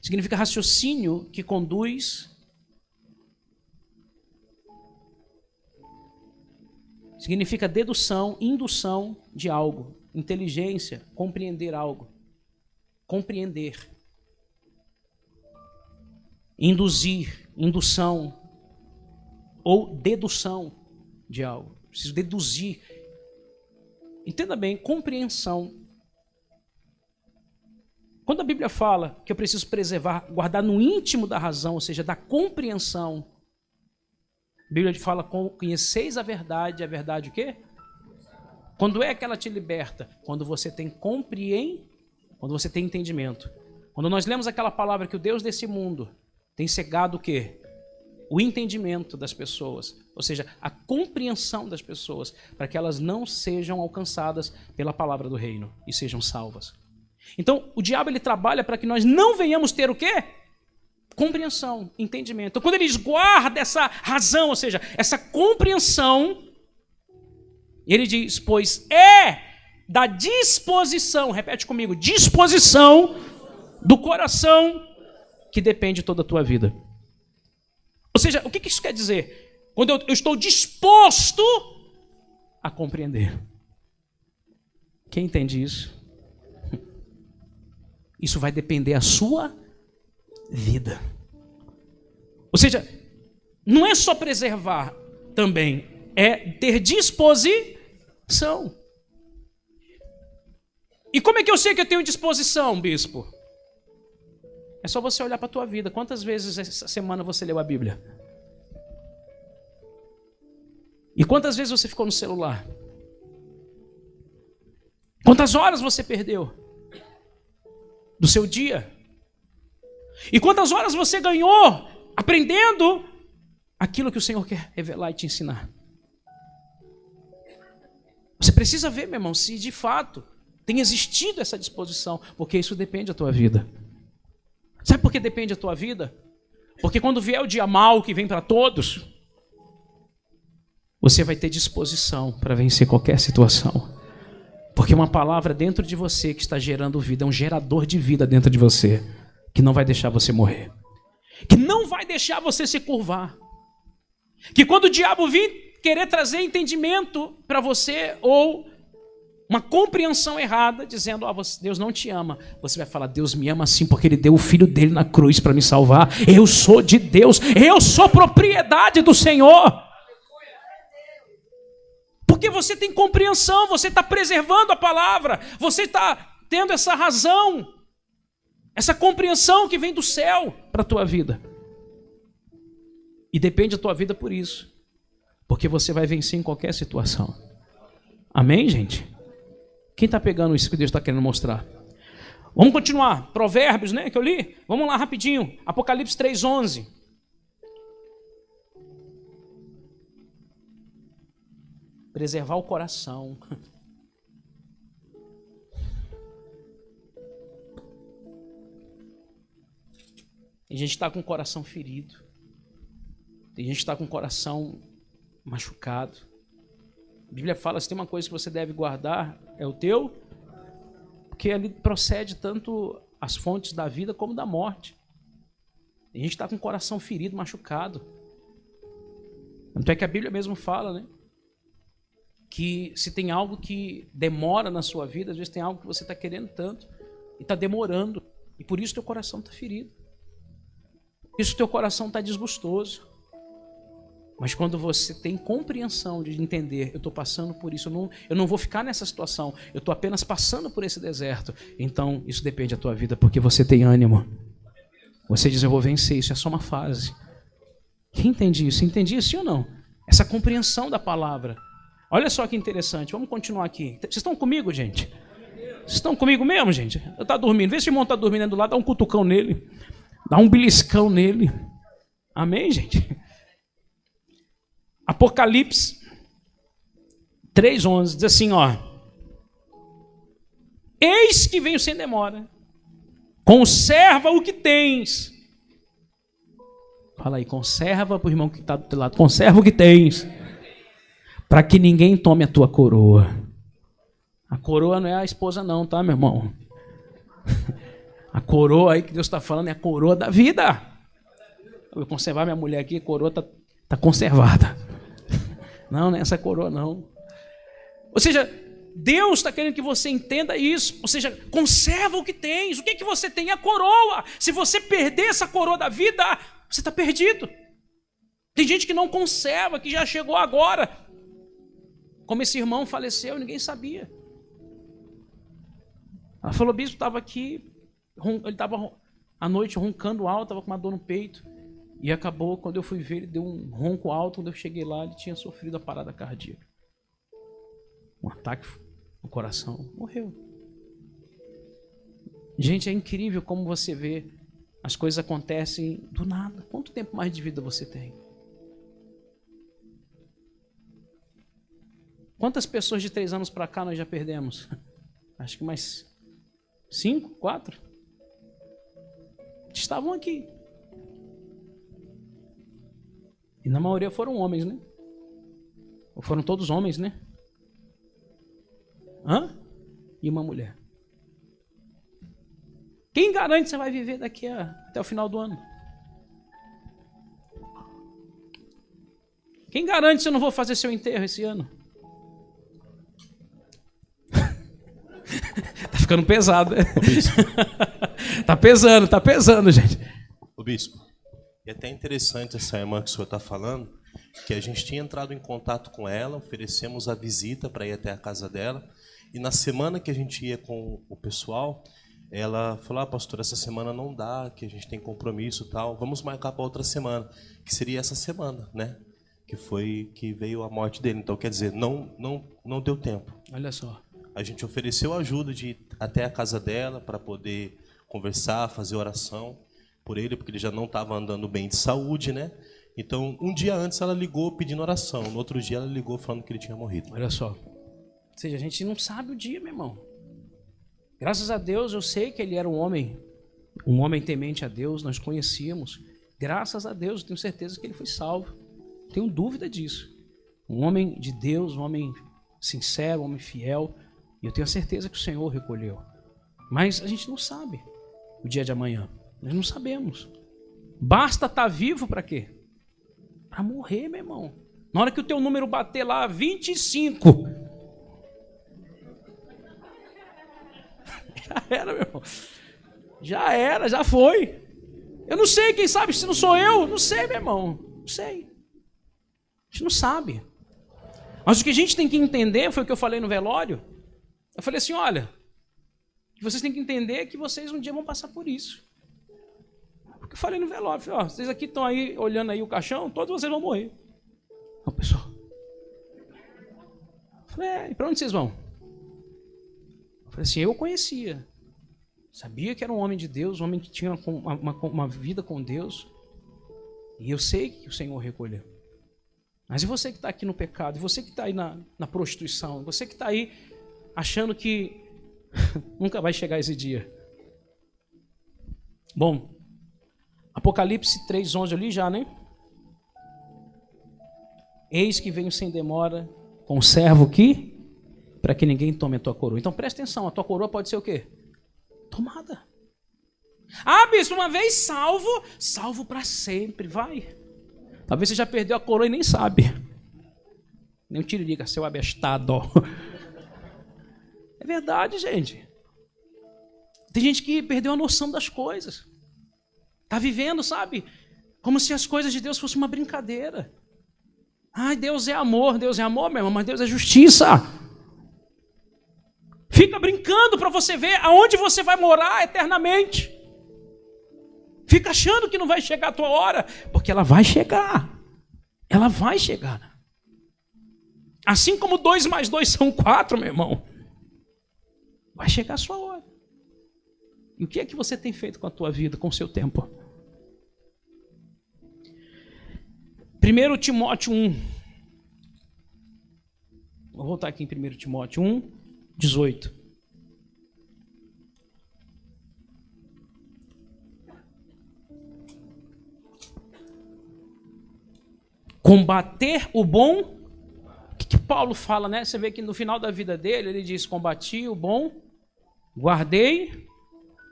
Significa raciocínio que conduz. Significa dedução, indução de algo. Inteligência, compreender algo. Compreender. Induzir, indução. Ou dedução de algo. Preciso deduzir. Entenda bem, compreensão. Quando a Bíblia fala que eu preciso preservar, guardar no íntimo da razão, ou seja, da compreensão, a Bíblia fala, conheceis a verdade o quê? Quando é que ela te liberta? Quando você tem quando você tem entendimento. Quando nós lemos aquela palavra que o Deus desse mundo tem cegado o quê? O entendimento das pessoas, ou seja, a compreensão das pessoas, para que elas não sejam alcançadas pela palavra do reino e sejam salvas. Então, o diabo ele trabalha para que nós não venhamos ter o quê? Compreensão, entendimento. Então, quando ele guarda essa razão, ou seja, essa compreensão, ele diz, pois é da disposição, repete comigo, disposição do coração que depende toda a tua vida. Ou seja, o que isso quer dizer? Quando eu estou disposto a compreender. Quem entende isso? Isso vai depender da sua vida. Ou seja, não é só preservar também, é ter disposição. E como é que eu sei que eu tenho disposição, bispo? É só você olhar para a tua vida. Quantas vezes essa semana você leu a Bíblia? E quantas vezes você ficou no celular? Quantas horas você perdeu do seu dia? E quantas horas você ganhou aprendendo aquilo que o Senhor quer revelar e te ensinar? Você precisa ver, meu irmão, se de fato tem existido essa disposição, porque isso depende da tua vida. Sabe por que depende da tua vida? Porque quando vier o dia mau que vem para todos, você vai ter disposição para vencer qualquer situação. Porque uma palavra dentro de você que está gerando vida, é um gerador de vida dentro de você, que não vai deixar você morrer, que não vai deixar você se curvar, que quando o diabo vir querer trazer entendimento para você, ou uma compreensão errada, dizendo, Deus não te ama, você vai falar, Deus me ama sim, porque Ele deu o Filho dele na cruz para me salvar, eu sou de Deus, eu sou propriedade do Senhor. Porque você tem compreensão, você está preservando a palavra, você está tendo essa razão, essa compreensão que vem do céu para a tua vida. E depende da tua vida por isso, porque você vai vencer em qualquer situação. Amém, gente? Quem está pegando isso que Deus está querendo mostrar? Vamos continuar. Provérbios, né, que eu li? Vamos lá rapidinho. Apocalipse 3:11. preservar o coração. Tem gente que está com o coração ferido. Tem gente que está com o coração machucado. A Bíblia fala, se tem uma coisa que você deve guardar, é o teu, porque ali procede tanto as fontes da vida como da morte. Tem gente que está com o coração ferido, machucado. Tanto é que a Bíblia mesmo fala, né? Que se tem algo que demora na sua vida, às vezes tem algo que você está querendo tanto e está demorando. E por isso teu coração está ferido. Por isso teu coração está desgostoso. Mas quando você tem compreensão de entender, eu estou passando por isso, eu não vou ficar nessa situação, eu estou apenas passando por esse deserto. Então isso depende da tua vida, porque você tem ânimo. Você diz, eu vou vencer, isso é só uma fase. Quem entende isso? Entendi isso ou não? Essa compreensão da palavra. Olha só que interessante, vamos continuar aqui. Vocês estão comigo, gente? Vocês estão comigo mesmo, gente? Eu estou dormindo, vê se o irmão está dormindo do lado, dá um cutucão nele, dá um beliscão nele. Amém, gente? Apocalipse 3:11 diz assim, ó: eis que venho sem demora, conserva o que tens. Fala aí, conserva para o irmão que está do teu lado, conserva o que tens, para que ninguém tome a tua coroa. A coroa não é a esposa não, tá, meu irmão? A coroa aí que Deus está falando é a coroa da vida. Eu vou conservar minha mulher aqui, a coroa está conservada. Não, não é essa coroa não. Ou seja, Deus está querendo que você entenda isso. Ou seja, conserva o que tens. O que é que você tem? A coroa. Se você perder essa coroa da vida, você está perdido. Tem gente que não conserva, que já chegou agora. Como esse irmão faleceu, ninguém sabia. Ela falou, bispo, estava aqui, ele estava à noite roncando alto, estava com uma dor no peito. E acabou, quando eu fui ver, ele deu um ronco alto. Quando eu cheguei lá, ele tinha sofrido a parada cardíaca. Um ataque no coração. Morreu. Gente, é incrível como você vê as coisas acontecem do nada. Quanto tempo mais de vida você tem? Quantas pessoas de 3 anos para cá nós já perdemos? Acho que mais 5, 4. Estavam aqui. E na maioria foram homens, né? Ou foram todos homens, né? E uma mulher. Quem garante que você vai viver daqui até o final do ano? Quem garante que eu não vou fazer seu enterro esse ano? Tá ficando pesado, né? Tá pesando, gente. Ô bispo, e até interessante essa irmã que o senhor está falando, que a gente tinha entrado em contato com ela, oferecemos a visita para ir até a casa dela, e na semana que a gente ia com o pessoal, ela falou, pastor, essa semana não dá, que a gente tem compromisso e tal, vamos marcar para outra semana, que seria essa semana, né? Que foi que veio a morte dele. Então, quer dizer, não deu tempo. Olha só. A gente ofereceu ajuda de ir até a casa dela para poder conversar, fazer oração por ele, porque ele já não estava andando bem de saúde, né? Então, um dia antes ela ligou pedindo oração, no outro dia ela ligou falando que ele tinha morrido. Olha só. Ou seja, a gente não sabe o dia, meu irmão. Graças a Deus, eu sei que ele era um homem temente a Deus, nós conhecíamos. Graças a Deus, eu tenho certeza que ele foi salvo. Não tenho dúvida disso. Um homem de Deus, um homem sincero, um homem fiel. E eu tenho a certeza que o Senhor recolheu. Mas a gente não sabe o dia de amanhã. Nós não sabemos. Basta estar vivo para quê? Para morrer, meu irmão. Na hora que o teu número bater lá, 25. Já era, meu irmão. Já era, já foi. Eu não sei, quem sabe se não sou eu? Não sei, meu irmão. Não sei. A gente não sabe. Mas o que a gente tem que entender, foi o que eu falei no velório. Eu falei assim, olha, vocês têm que entender que vocês um dia vão passar por isso. Porque eu falei no velório, falei, vocês aqui estão aí olhando aí o caixão, todos vocês vão morrer. Não, pessoal. Eu falei, e para onde vocês vão? Eu falei assim, eu conhecia. Sabia que era um homem de Deus, um homem que tinha uma vida com Deus. E eu sei que o Senhor recolheu. Mas e você que está aqui no pecado? E você que está aí na prostituição? Você que está aí achando que nunca vai chegar esse dia? Bom, Apocalipse 3:11 eu li já, né? Eis que venho sem demora com o servo que, para que ninguém tome a tua coroa. Então presta atenção, a tua coroa pode ser o quê? Tomada. Ah, bispo, uma vez salvo para sempre, vai. Talvez você já perdeu a coroa e nem sabe. Nem o tiririca, seu abestado. É verdade, gente. Tem gente que perdeu a noção das coisas. Está vivendo, sabe? Como se as coisas de Deus fossem uma brincadeira. Ai, Deus é amor, meu irmão, mas Deus é justiça. Fica brincando para você ver aonde você vai morar eternamente. Fica achando que não vai chegar a tua hora, porque ela vai chegar. Ela vai chegar. Assim como 2 mais 2 são 4, meu irmão. Vai chegar a sua hora. E o que é que você tem feito com a tua vida, com o seu tempo? 1 Timóteo 1. Vou voltar aqui em 1 Timóteo 1, 18. Combater o bom. O que Paulo fala, né? Você vê que no final da vida dele, ele diz: combati o bom, guardei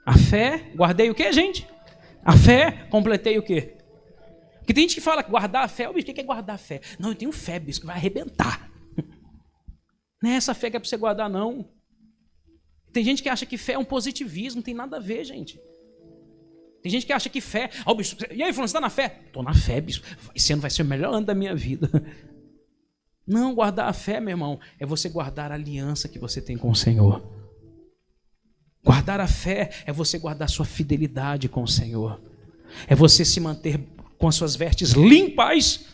a fé. Guardei o quê, gente? A fé. Completei o quê? Porque tem gente que fala guardar a fé. O que é guardar a fé? Não, eu tenho fé, bispo, que vai arrebentar. Não é essa fé que é para você guardar, não. Tem gente que acha que fé é um positivismo. Não tem nada a ver, gente. Tem gente que acha que fé... Oh, bispo, e aí, fulano, você está na fé? Estou na fé, bispo. Esse ano vai ser o melhor ano da minha vida. Não, guardar a fé, meu irmão, é você guardar a aliança que você tem com o Senhor. Guardar a fé é você guardar sua fidelidade com o Senhor. É você se manter com as suas vestes limpas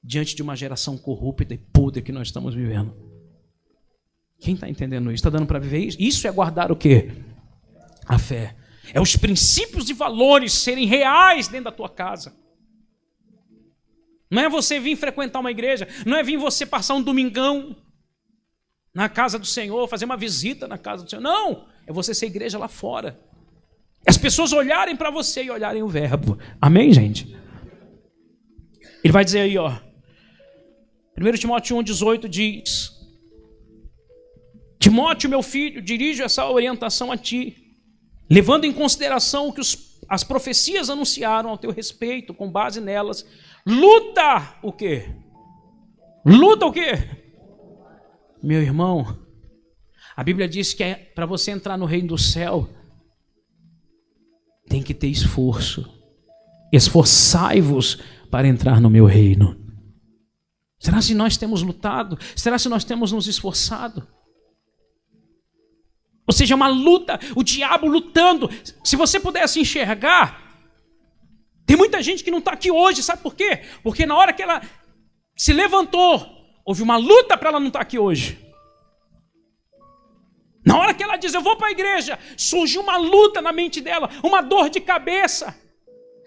diante de uma geração corrupta e podre que nós estamos vivendo. Quem está entendendo isso? Está dando para viver isso? Isso é guardar o quê? A fé. É os princípios e valores serem reais dentro da tua casa. Não é você vir frequentar uma igreja, não é vir você passar um domingão na casa do Senhor, fazer uma visita na casa do Senhor. Não, é você ser igreja lá fora. As pessoas olharem para você e olharem o verbo. Amém, gente? Ele vai dizer aí, ó. 1 Timóteo 1,18 diz: Timóteo, meu filho, dirijo essa orientação a ti, levando em consideração o que as profecias anunciaram ao teu respeito, com base nelas. Luta o quê? Luta o quê? Meu irmão, a Bíblia diz que para você entrar no reino do céu, tem que ter esforço. Esforçai-vos para entrar no meu reino. Será se nós temos lutado? Será se nós temos nos esforçado? Ou seja, uma luta, o diabo lutando. Se você pudesse enxergar, tem muita gente que não está aqui hoje, sabe por quê? Porque na hora que ela se levantou, houve uma luta para ela não estar aqui hoje. Na hora que ela diz, eu vou para a igreja, surgiu uma luta na mente dela, uma dor de cabeça.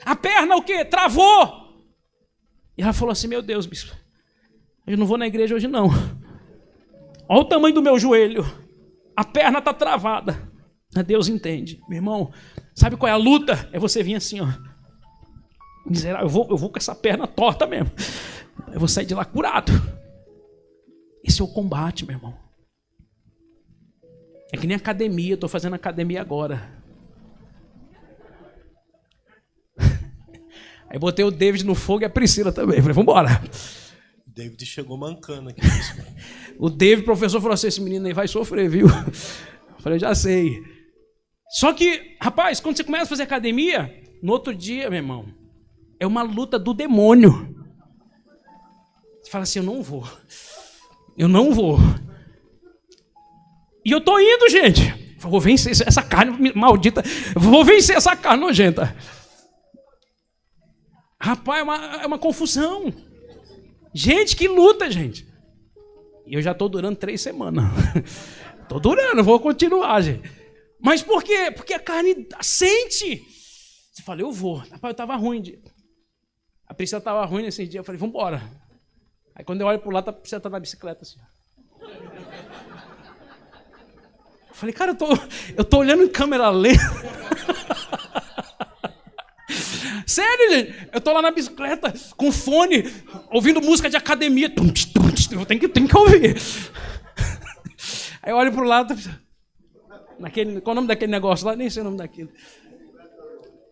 A perna o quê? Travou. E ela falou assim, meu Deus, bispo, eu não vou na igreja hoje não. Olha o tamanho do meu joelho. A perna está travada. Deus entende. Meu irmão, sabe qual é a luta? É você vir assim, ó. Miserável, eu vou com essa perna torta mesmo. Eu vou sair de lá curado. Esse é o combate, meu irmão. É que nem academia, estou fazendo academia agora. Aí botei o David no fogo e a Priscila também. Falei, vamos embora. O David chegou mancando aqui. O David, professor, falou assim, esse menino aí vai sofrer, viu? Eu falei, já sei. Só que, rapaz, quando você começa a fazer academia, no outro dia, meu irmão, é uma luta do demônio. Você fala assim, eu não vou. Eu não vou. E eu tô indo, gente. Eu vou vencer essa carne maldita. Eu vou vencer essa carne nojenta. Rapaz, é uma confusão. Gente, que luta, gente. E eu já estou durando 3 semanas. Estou durando, vou continuar, gente. Mas por quê? Porque a carne sente. Você fala, eu vou. Rapaz, eu estava ruim. A Priscila estava ruim nesse dia. Eu falei, vamos embora. Aí quando eu olho pro lado, você tá na bicicleta assim. Eu falei, cara, eu tô olhando em câmera lenta. Sério, gente? Eu tô lá na bicicleta, com fone, ouvindo música de academia. Eu tenho que ouvir. Aí eu olho pro lado. Qual é o nome daquele negócio lá? Nem sei o nome daquilo.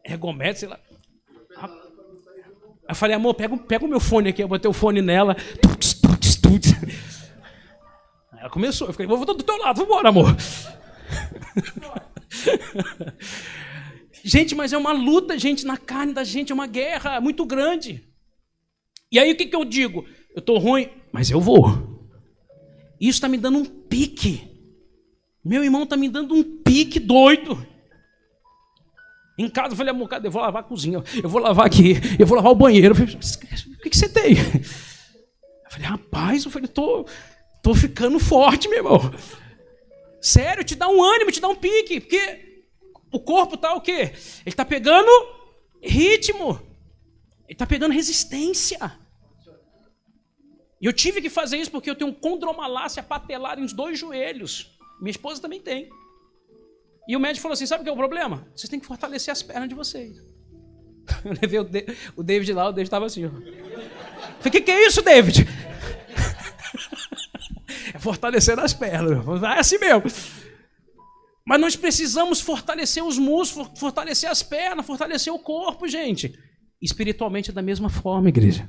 Ergométrico, sei lá. Eu falei, amor, pega o meu fone aqui. Eu botei o fone nela. Aí ela começou. Eu falei, vou do teu lado, vambora, amor. Gente, mas é uma luta, gente, na carne da gente, é uma guerra muito grande. E aí o que eu digo? Eu estou ruim, mas eu vou. Isso está me dando um pique. Meu irmão está me dando um pique doido. Em casa eu falei, amor, eu vou lavar a cozinha, eu vou lavar aqui, eu vou lavar o banheiro. Eu falei, o que você tem? Eu falei, rapaz, tô ficando forte, meu irmão. Sério, te dá um ânimo, te dá um pique, porque o corpo está o quê? Ele está pegando ritmo. Ele está pegando resistência. E eu tive que fazer isso porque eu tenho um condromalácia patelar nos 2 joelhos. Minha esposa também tem. E o médico falou assim, sabe o que é o problema? Vocês têm que fortalecer as pernas de vocês. Eu levei o David lá, o David estava assim. Eu falei, que é isso, David? É fortalecer as pernas. É assim mesmo. Mas nós precisamos fortalecer os músculos, fortalecer as pernas, fortalecer o corpo, gente. Espiritualmente é da mesma forma, igreja.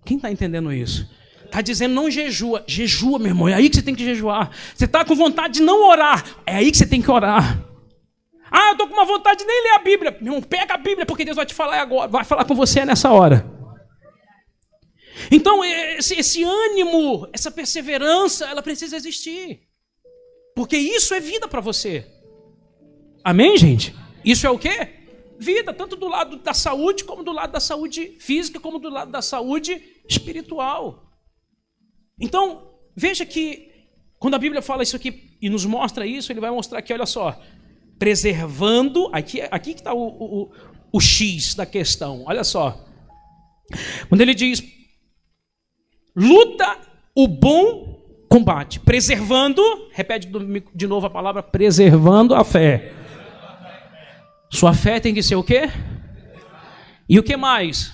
Quem está entendendo isso? Está dizendo não jejua. Jejua, meu irmão. É aí que você tem que jejuar. Você está com vontade de não orar. É aí que você tem que orar. Ah, eu estou com uma vontade de nem ler a Bíblia. Meu irmão, pega a Bíblia, porque Deus vai te falar agora. Vai falar com você nessa hora. Então, esse ânimo, essa perseverança, ela precisa existir. Porque isso é vida para você. Amém, gente? Isso é o quê? Vida, tanto do lado da saúde, como do lado da saúde física, como do lado da saúde espiritual. Então, veja que, quando a Bíblia fala isso aqui e nos mostra isso, ele vai mostrar aqui, olha só, preservando, aqui que está o X da questão, olha só. Quando ele diz, luta o bom combate, preservando, repete de novo a palavra, preservando a fé. Sua fé tem que ser o quê? E o que mais?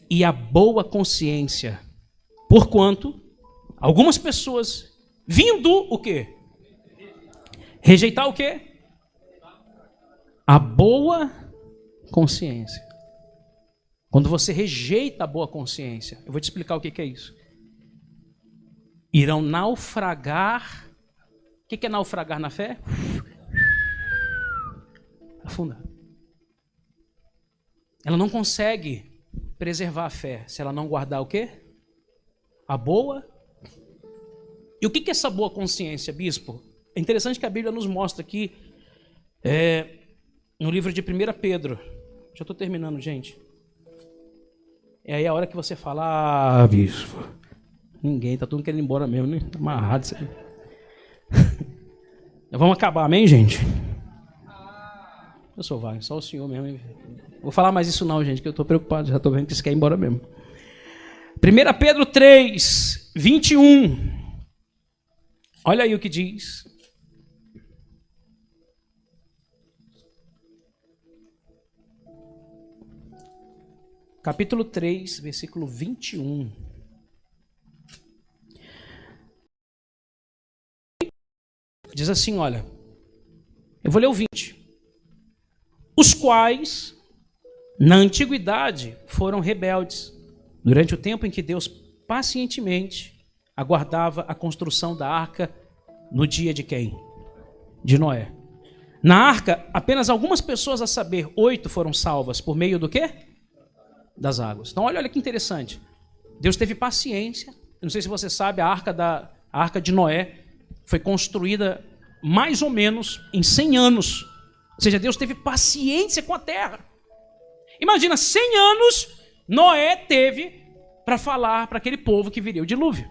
E a boa consciência. Porquanto, algumas pessoas, vindo o quê? Rejeitar o quê? A boa consciência. Quando você rejeita a boa consciência, eu vou te explicar o que é isso. Irão naufragar. O que é naufragar na fé? Afundar. Ela não consegue preservar a fé se ela não guardar o quê? A boa. E o que é essa boa consciência, bispo? É interessante que a Bíblia nos mostra aqui, no livro de 1 Pedro. Já estou terminando, gente. É aí a hora que você fala, bispo, ninguém, tá todo mundo querendo ir embora mesmo, né? Tá amarrado isso aí. Vamos acabar, amém, gente? Eu sou Wagner, só o senhor mesmo. Hein? Vou falar mais isso não, gente, que eu estou preocupado, já estou vendo que você quer ir embora mesmo. 1 Pedro 3, 21. Olha aí o que diz. Capítulo 3, versículo 21. Diz assim, olha. Eu vou ler o 20. Os quais, na antiguidade, foram rebeldes, durante o tempo em que Deus pacientemente aguardava a construção da arca no dia de quem? De Noé. Na arca, apenas algumas pessoas, a saber, 8 foram salvas por meio do quê? Das águas. Então olha que interessante. Deus teve paciência. Eu não sei se você sabe, a arca de Noé foi construída mais ou menos em 100 anos. Ou seja, Deus teve paciência com a terra. Imagina, 100 anos Noé teve para falar para aquele povo que viria o dilúvio.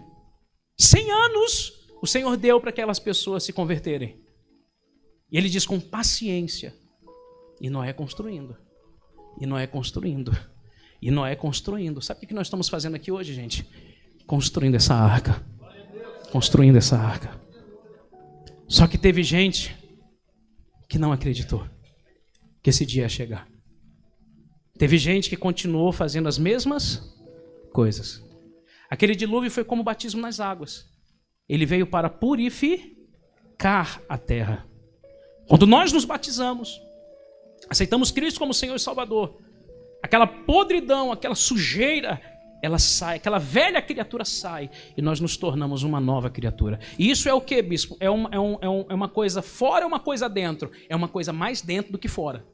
100 anos o Senhor deu para aquelas pessoas se converterem. E ele diz com paciência. E Noé construindo. E Noé construindo. E Noé construindo. Sabe o que nós estamos fazendo aqui hoje, gente? Construindo essa arca. Construindo essa arca. Só que teve gente que não acreditou que esse dia ia chegar. Teve gente que continuou fazendo as mesmas coisas. Aquele dilúvio foi como o batismo nas águas. Ele veio para purificar a terra. Quando nós nos batizamos, aceitamos Cristo como Senhor e Salvador, aquela podridão, aquela sujeira, ela sai, aquela velha criatura sai e nós nos tornamos uma nova criatura. E isso é o que, bispo? É uma coisa fora, é uma coisa dentro. É uma coisa mais dentro do que fora.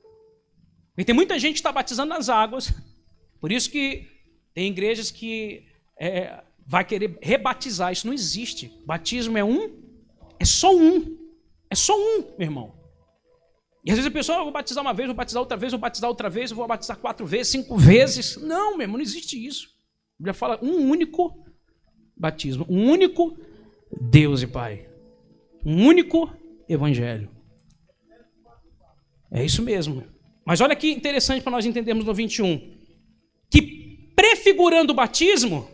E tem muita gente que está batizando nas águas, por isso que tem igrejas que vai querer rebatizar. Isso não existe. Batismo é só um. É só um, meu irmão. E às vezes a pessoa, eu vou batizar uma vez, vou batizar outra vez, vou batizar outra vez, eu vou batizar 4 vezes, 5 vezes. Não, meu irmão, não existe isso. A Bíblia fala um único batismo, um único Deus e Pai, um único Evangelho. É isso mesmo. Mas olha que interessante para nós entendermos no 21, que prefigurando o batismo,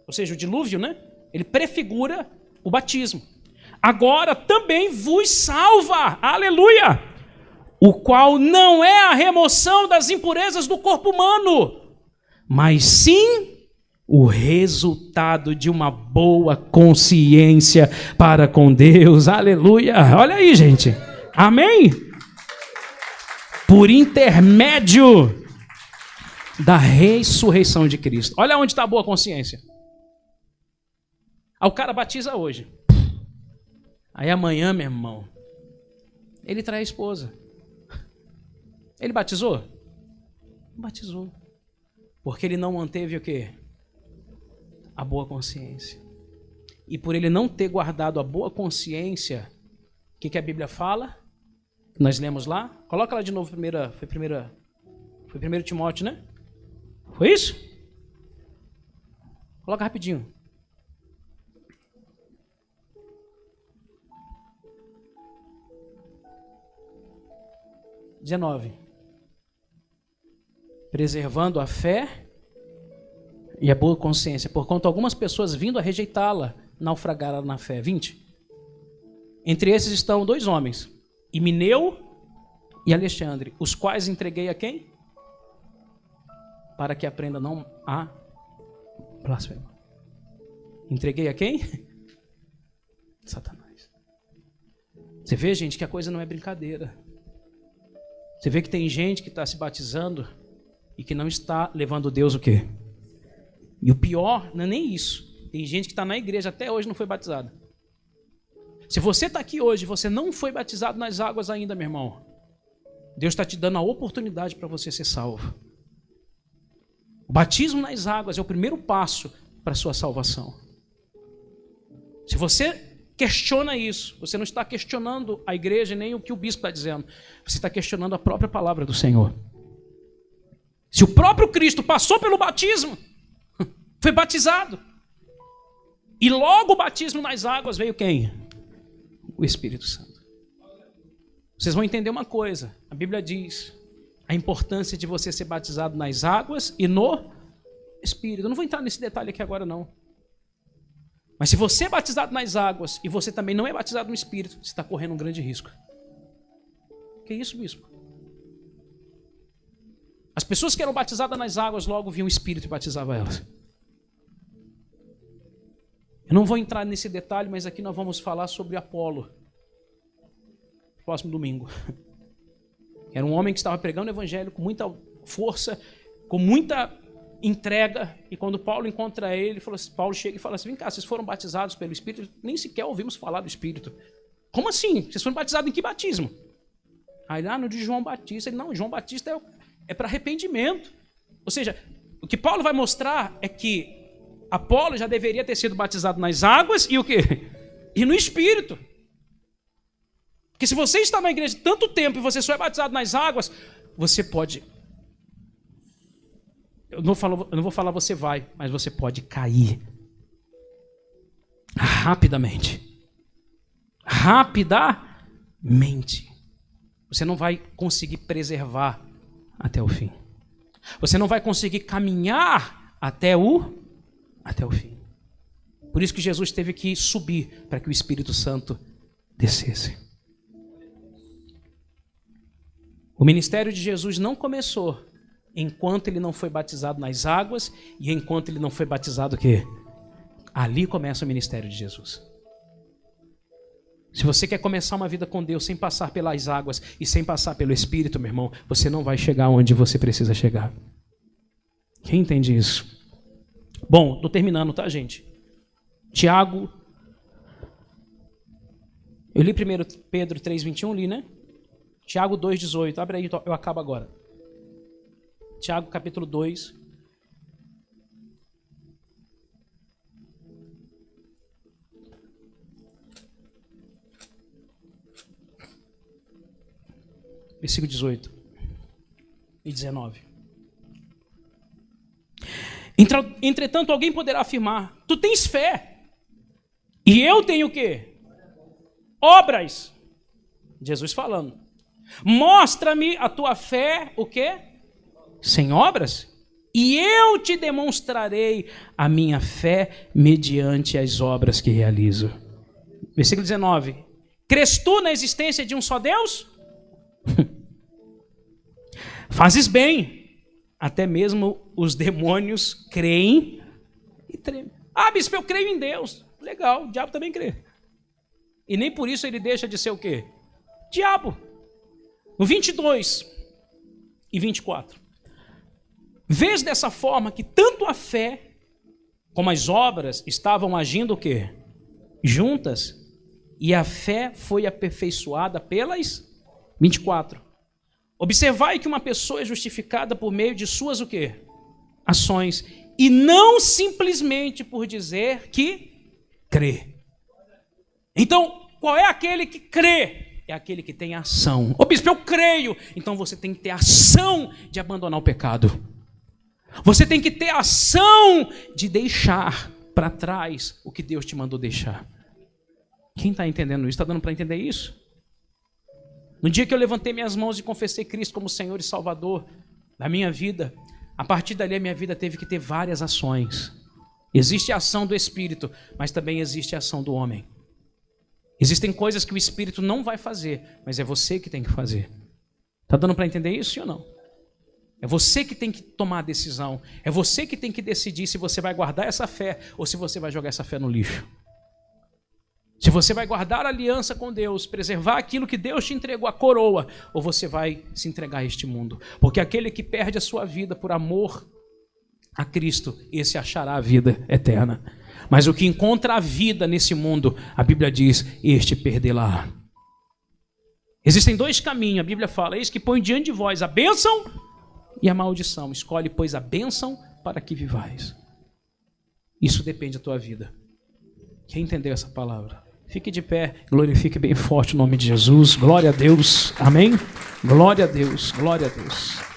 ou seja, o dilúvio, né? Ele prefigura o batismo. Agora também vos salva, aleluia, o qual não é a remoção das impurezas do corpo humano, mas sim o resultado de uma boa consciência para com Deus, aleluia. Olha aí, gente, amém? Por intermédio da ressurreição de Cristo. Olha onde está a boa consciência. Aí o cara batiza hoje. Aí amanhã, meu irmão, ele trai a esposa. Ele batizou? Não batizou. Porque ele não manteve o quê? A boa consciência. E por ele não ter guardado a boa consciência, o que a Bíblia fala? Nós lemos lá. Coloca lá de novo, foi 1 Timóteo, né? Foi isso? Coloca rapidinho. Preservando a fé e a boa consciência, porquanto algumas pessoas vindo a rejeitá-la, naufragaram na fé. 20. Entre esses estão 2 homens, Himeneu e Alexandre, os quais entreguei a quem? Para que aprenda não a blasfemar. Entreguei a quem? Satanás. Você vê, gente, que a coisa não é brincadeira. Você vê que tem gente que está se batizando e que não está levando Deus o quê? E o pior não é nem isso. Tem gente que está na igreja até hoje e não foi batizada. Se você está aqui hoje e você não foi batizado nas águas ainda, meu irmão, Deus está te dando a oportunidade para você ser salvo. O batismo nas águas é o primeiro passo para a sua salvação. Se você questiona isso, você não está questionando a igreja nem o que o bispo está dizendo. Você está questionando a própria palavra do Senhor. Se o próprio Cristo passou pelo batismo, foi batizado, e logo o batismo nas águas veio quem? O Espírito Santo. Vocês vão entender uma coisa. A Bíblia diz a importância de você ser batizado nas águas e no Espírito. Eu não vou entrar nesse detalhe aqui agora, não. Mas se você é batizado nas águas e você também não é batizado no Espírito, você está correndo um grande risco. Que isso, bispo? As pessoas que eram batizadas nas águas logo viam o Espírito e batizavam elas. Eu não vou entrar nesse detalhe, mas aqui nós vamos falar sobre Apolo. Próximo domingo. Era um homem que estava pregando o evangelho com muita força, com muita entrega, e quando Paulo encontra ele, Paulo chega e fala assim: vem cá, vocês foram batizados pelo Espírito? Nem sequer ouvimos falar do Espírito. Como assim? Vocês foram batizados em que batismo? Aí lá no de João Batista, ele, não, João Batista é para arrependimento. Ou seja, o que Paulo vai mostrar é que Apolo já deveria ter sido batizado nas águas e o quê? E no Espírito. Porque se você está na igreja tanto tempo e você só é batizado nas águas, você pode... Eu não vou falar você vai, mas você pode cair. Rapidamente. Rapidamente. Você não vai conseguir preservar até o fim. Você não vai conseguir caminhar até o fim. Por isso que Jesus teve que subir para que o Espírito Santo descesse. O ministério de Jesus não começou enquanto ele não foi batizado nas águas e enquanto ele não foi batizado o quê? Ali começa o ministério de Jesus. Se você quer começar uma vida com Deus sem passar pelas águas e sem passar pelo Espírito, meu irmão, você não vai chegar onde você precisa chegar. Quem entende isso? Bom, estou terminando, tá, gente? Tiago. Eu li 1 Pedro 3,21, li, né? Tiago 2,18. Abre aí, eu acabo agora. Tiago capítulo 2. Versículo 18 e 19. Entretanto, alguém poderá afirmar: tu tens fé, e eu tenho o quê? Obras. Jesus falando. Mostra-me a tua fé, o quê? Sem obras, e eu te demonstrarei a minha fé mediante as obras que realizo. Versículo 19. Crês tu na existência de um só Deus? Fazes bem, até mesmo os demônios creem e tremem. Ah, bispo, eu creio em Deus. Legal, o diabo também crê. E nem por isso ele deixa de ser o quê? Diabo. No 22 e 24. Vês dessa forma que tanto a fé como as obras estavam agindo o quê? Juntas. E a fé foi aperfeiçoada pelas 24. Observai que uma pessoa é justificada por meio de suas o quê? Ações. E não simplesmente por dizer que crê. Então, qual é aquele que crê? É aquele que tem ação. Ô bispo, eu creio. Então você tem que ter ação de abandonar o pecado. Você tem que ter ação de deixar para trás o que Deus te mandou deixar. Quem está entendendo isso? Está dando para entender isso? No dia que eu levantei minhas mãos e confessei Cristo como Senhor e Salvador da minha vida, a partir dali a minha vida teve que ter várias ações. Existe a ação do Espírito, mas também existe a ação do homem. Existem coisas que o Espírito não vai fazer, mas é você que tem que fazer. Está dando para entender isso, sim ou não? É você que tem que tomar a decisão. É você que tem que decidir se você vai guardar essa fé ou se você vai jogar essa fé no lixo. Se você vai guardar a aliança com Deus, preservar aquilo que Deus te entregou, a coroa, ou você vai se entregar a este mundo. Porque aquele que perde a sua vida por amor a Cristo, esse achará a vida eterna. Mas o que encontra a vida nesse mundo, a Bíblia diz, este perdê-la. Existem dois caminhos, a Bíblia fala, eis que põe diante de vós a bênção e a maldição. Escolhe, pois, a bênção para que vivais. Isso depende da tua vida. Quem entendeu essa palavra? Fique de pé, glorifique bem forte o nome de Jesus. Glória a Deus. Amém? Glória a Deus, glória a Deus.